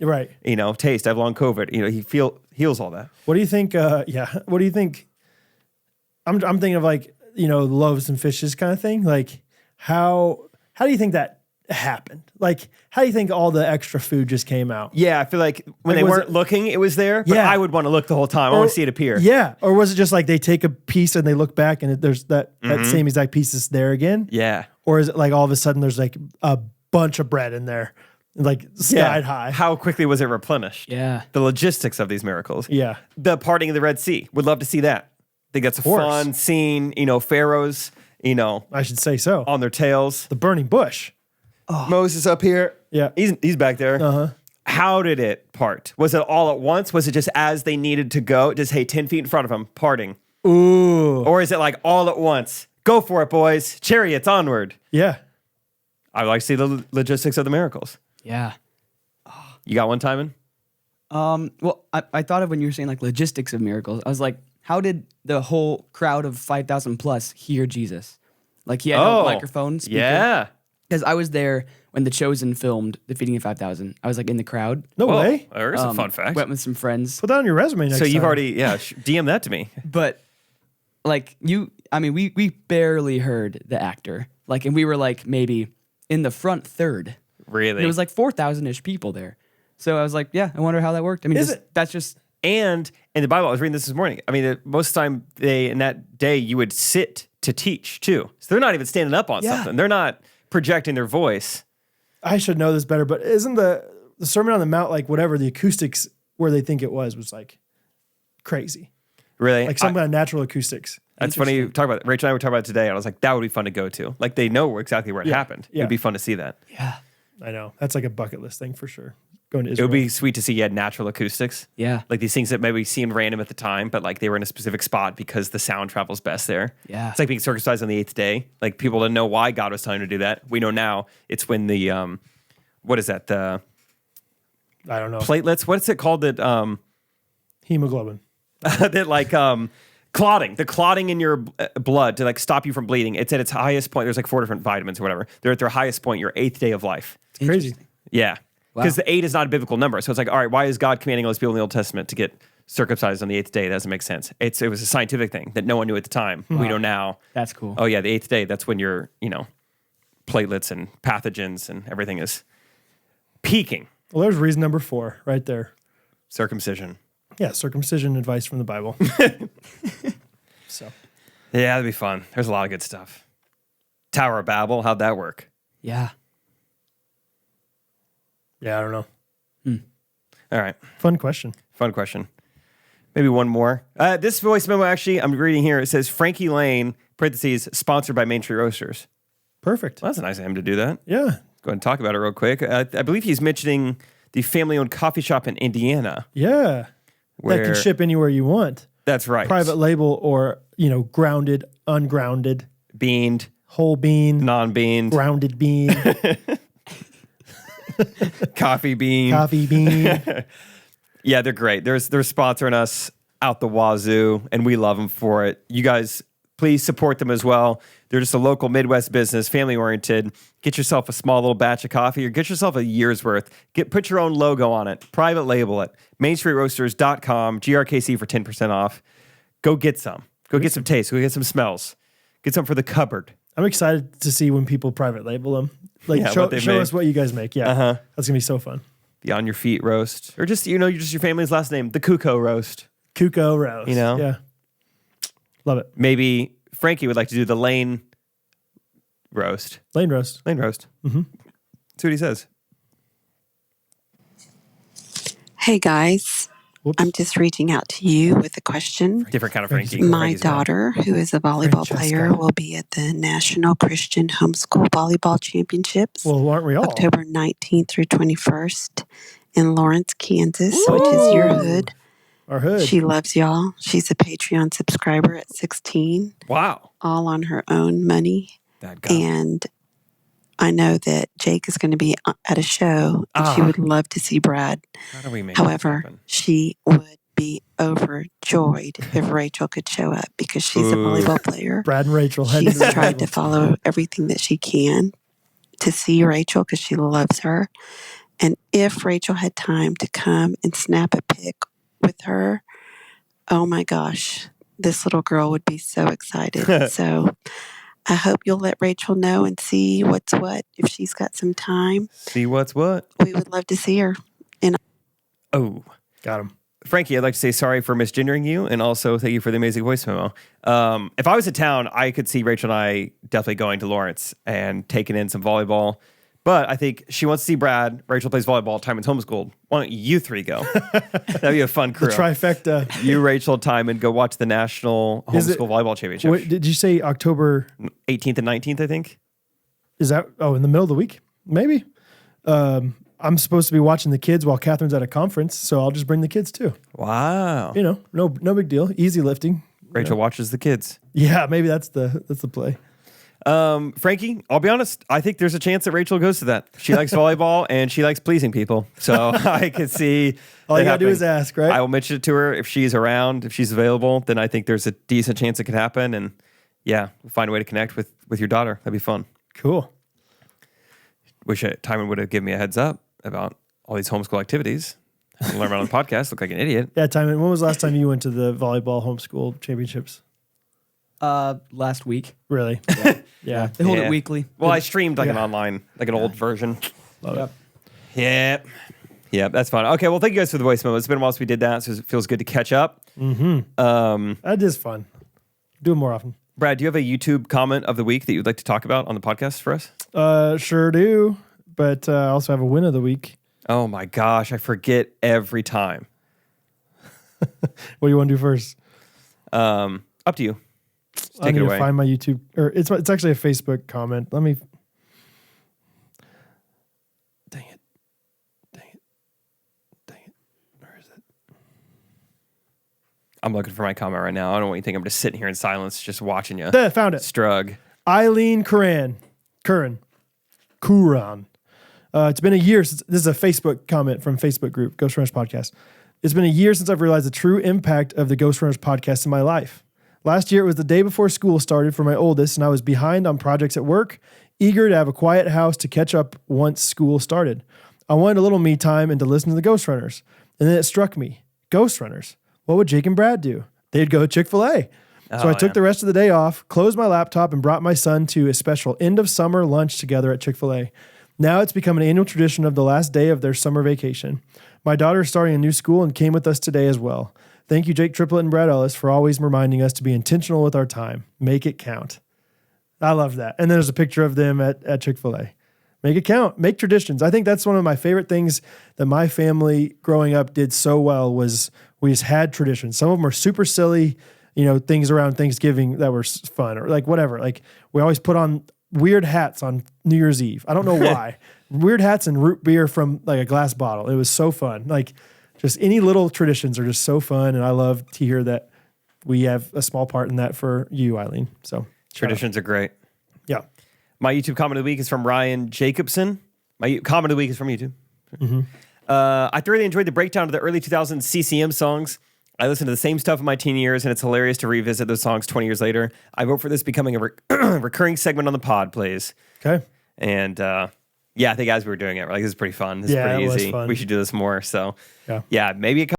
taste. I have long COVID. He heals all that. What do you think? What do you think? I'm thinking of loaves and fishes kind of thing. How do you think that happened? How do you think all the extra food just came out? Yeah, I feel when they weren't looking, it was there. But I would want to look the whole time. I want to see it appear. Yeah, or was it just they take a piece and they look back and there's that same exact piece is there again? Yeah. Or is it all of a sudden there's a bunch of bread in there? Sky high. How quickly was it replenished? Yeah. The logistics of these miracles. Yeah. The parting of the Red Sea. Would love to see that. I think that's a fun scene. Pharaoh's, I should say so. on their tails. The burning bush. Moses up here. Yeah. He's back there. Uh-huh. How did it part? Was it all at once? Was it just as they needed to go? Just, hey, 10 feet in front of them, parting? Ooh. Or is it like all at once? Go for it, boys. Chariots, onward. Yeah. I would like to see the logistics of the miracles. Yeah. You got one, Timon? Well, I thought of when you were saying like logistics of miracles. I was like, how did the whole crowd of 5,000 plus hear Jesus? Like he had no microphone speaker. Yeah. Because I was there when The Chosen filmed The Feeding of 5,000. I was like in the crowd. No way. There's a fun fact. Went with some friends. Put that on your resume next So you've time. already, DM that to me. But like we barely heard the actor. Like, and we were like maybe in the front third. Really? There was like 4,000-ish people there. So I was like, yeah, I wonder how that worked. I mean, that's just... And in the Bible, I was reading this morning. I mean, most of the time in that day, you would sit to teach too. So they're not even standing up on something. They're not projecting their voice. I should know this better, but isn't the Sermon on the Mount, like whatever, the acoustics where they think it was like crazy. Really? Like some kind of natural acoustics. That's funny you talk about it. Rachel and I were talking about it today, and I was like, that would be fun to go to. Like they know exactly where it happened. Yeah. It'd be fun to see that. Yeah. I know. That's like a bucket list thing for sure. Going to It Israel. would be sweet to see you had natural acoustics. Yeah. Like these things that maybe seemed random at the time, but like they were in a specific spot because the sound travels best there. Yeah. It's like being circumcised on the 8th day. Like people didn't know why God was telling you to do that. We know now it's when the, what is that? The I don't know. platelets. What's it called? That, Hemoglobin. that like, clotting, the clotting in your blood to like stop you from bleeding. It's at its highest point. There's like 4 different vitamins or whatever. They're at their highest point, your 8th day of life. It's crazy. Yeah. Because the 8 is not a biblical number. So it's like, all right, why is God commanding all these people in the Old Testament to get circumcised on the 8th day? It doesn't make sense. It was a scientific thing that no one knew at the time. Wow. We know now. That's cool. Oh yeah, the 8th day, that's when your, platelets and pathogens and everything is peaking. Well, there's reason number 4 right there. Circumcision. Yeah, circumcision advice from the Bible. So. Yeah, that'd be fun. There's a lot of good stuff. Tower of Babel, how'd that work? Yeah. Yeah, I don't know. All right. Fun question. Maybe one more. This voice memo, actually, I'm reading here. It says Frankie Lane, parentheses, sponsored by Main Street Roasters. Perfect. Well, that's nice of him to do that. Yeah. Go ahead and talk about it real quick. I believe he's mentioning the family-owned coffee shop in Indiana. Yeah. That can ship anywhere you want. That's right. Private label or, grounded, ungrounded. Beaned. Whole bean. Non-beaned. Grounded bean. Coffee bean. Yeah, they're great. They're sponsoring us out the wazoo, and we love them for it. You guys, please support them as well. They're just a local Midwest business, family-oriented. Get yourself a small little batch of coffee or get yourself a year's worth. Put your own logo on it. Private label it. MainStreetRoasters.com, GRKC for 10% off. Go get some. Go get some taste. Go get some smells. Get some for the cupboard. I'm excited to see when people private label them. Like, Yeah, show make. us what you guys make. Yeah. Uh-huh. That's going to be so fun. The On Your Feet roast. Or just, just your family's last name, the Kuko roast. Kuko roast. Yeah. Love it. Maybe Frankie would like to do the Lane roast. Lane roast. Mm-hmm. See what he says. Hey guys, I'm just reaching out to you with a question. Different kind of Frankie. My daughter, who is a volleyball player, will be at the National Christian Homeschool Volleyball Championships. Well, aren't we all? October 19th through 21st in Lawrence, Kansas, which is your hood. Our hood. She loves y'all. She's a Patreon subscriber at 16. Wow. All on her own money. And I know that Jake is going to be at a show and she would love to see Brad. How do we make However, she would be overjoyed if Rachel could show up because she's a volleyball player. Brad and Rachel. She's tried to follow everything that she can to see Rachel because she loves her. And if Rachel had time to come and snap a pic with her, oh my gosh, this little girl would be so excited. So I hope you'll let Rachel know and see what's what if she's got some time. See what's what? We would love to see her. And got him. Frankie, I'd like to say sorry for misgendering you, and also thank you for the amazing voice memo. If I was in town, I could see Rachel and I definitely going to Lawrence and taking in some volleyball. But I think she wants to see Brad. Rachel plays volleyball. Timon's homeschooled. Why don't you three go? That'd be a fun crew. The trifecta. You, Rachel, Timon, go watch the National Homeschool Volleyball Championship. Wait, did you say October 18th and 19th, I think? Is that, in the middle of the week? Maybe. I'm supposed to be watching the kids while Catherine's at a conference, so I'll just bring the kids too. Wow. No big deal. Easy lifting. Rachel watches the kids. Yeah, maybe that's the play. Frankie, I'll be honest. I think there's a chance that Rachel goes to that. She likes volleyball and she likes pleasing people. So I could see. All you gotta do is ask, right? I will mention it to her if she's around, if she's available. Then I think there's a decent chance it could happen. And yeah, we'll find a way to connect with your daughter. That'd be fun. Cool. Wish Timon would have given me a heads up about all these homeschool activities. I learned about on the podcast. Look like an idiot. Yeah, Timon. When was the last time you went to the volleyball homeschool championships? Last week. Really? Yeah. They hold it weekly. Well, I streamed like an online, like an old version. Love it. Yeah, that's fun. Okay, well, thank you guys for the voice memo. It's been a while since we did that, so it feels good to catch up. That is fun. Do it more often. Brad, do you have a YouTube comment of the week that you'd like to talk about on the podcast for us? Sure do. But I also have a win of the week. Oh my gosh, I forget every time. What do you want to do first? Up to you. Just I take need it to away. find my YouTube, or it's actually a Facebook comment. Let me. Dang it! Where is it? I'm looking for my comment right now. I don't want you to think I'm just sitting here in silence, just watching you. There, found it. Strug. Eileen Curran. It's been a year since, this is a Facebook comment from Facebook group, Ghostrunners Podcast. It's been a year since I've realized the true impact of the Ghostrunners Podcast in my life. Last year, it was the day before school started for my oldest, and I was behind on projects at work, eager to have a quiet house to catch up once school started. I wanted a little me time and to listen to the Ghostrunners. And then it struck me, Ghostrunners, what would Jake and Brad do? They'd go to Chick-fil-A. So I took the rest of the day off, closed my laptop, and brought my son to a special end of summer lunch together at Chick-fil-A. Now it's become an annual tradition of the last day of their summer vacation. My daughter is starting a new school and came with us today as well. Thank you, Jake Triplett and Brad Ellis, for always reminding us to be intentional with our time. Make it count. I love that. And there's a picture of them at Chick-fil-A. Make it count. Make traditions. I think that's one of my favorite things that my family growing up did so well was we just had traditions. Some of them are super silly, things around Thanksgiving that were fun or like whatever. Like we always put on weird hats on New Year's Eve. I don't know why. Weird hats and root beer from like a glass bottle. It was so fun. Like just any little traditions are just so fun. And I love to hear that we have a small part in that for you, Eileen. So traditions are great. Yeah. My YouTube comment of the week is from Ryan Jacobson. My comment of the week is from YouTube. Mm-hmm. I thoroughly enjoyed the breakdown of the early 2000s CCM songs. I listened to the same stuff in my teen years, and it's hilarious to revisit those songs 20 years later. I vote for this becoming a recurring segment on the pod, please. Okay. And I think as we were doing it, we're like, this is pretty fun. This is Yeah, pretty it was easy. fun. We should do this more. So, yeah, maybe a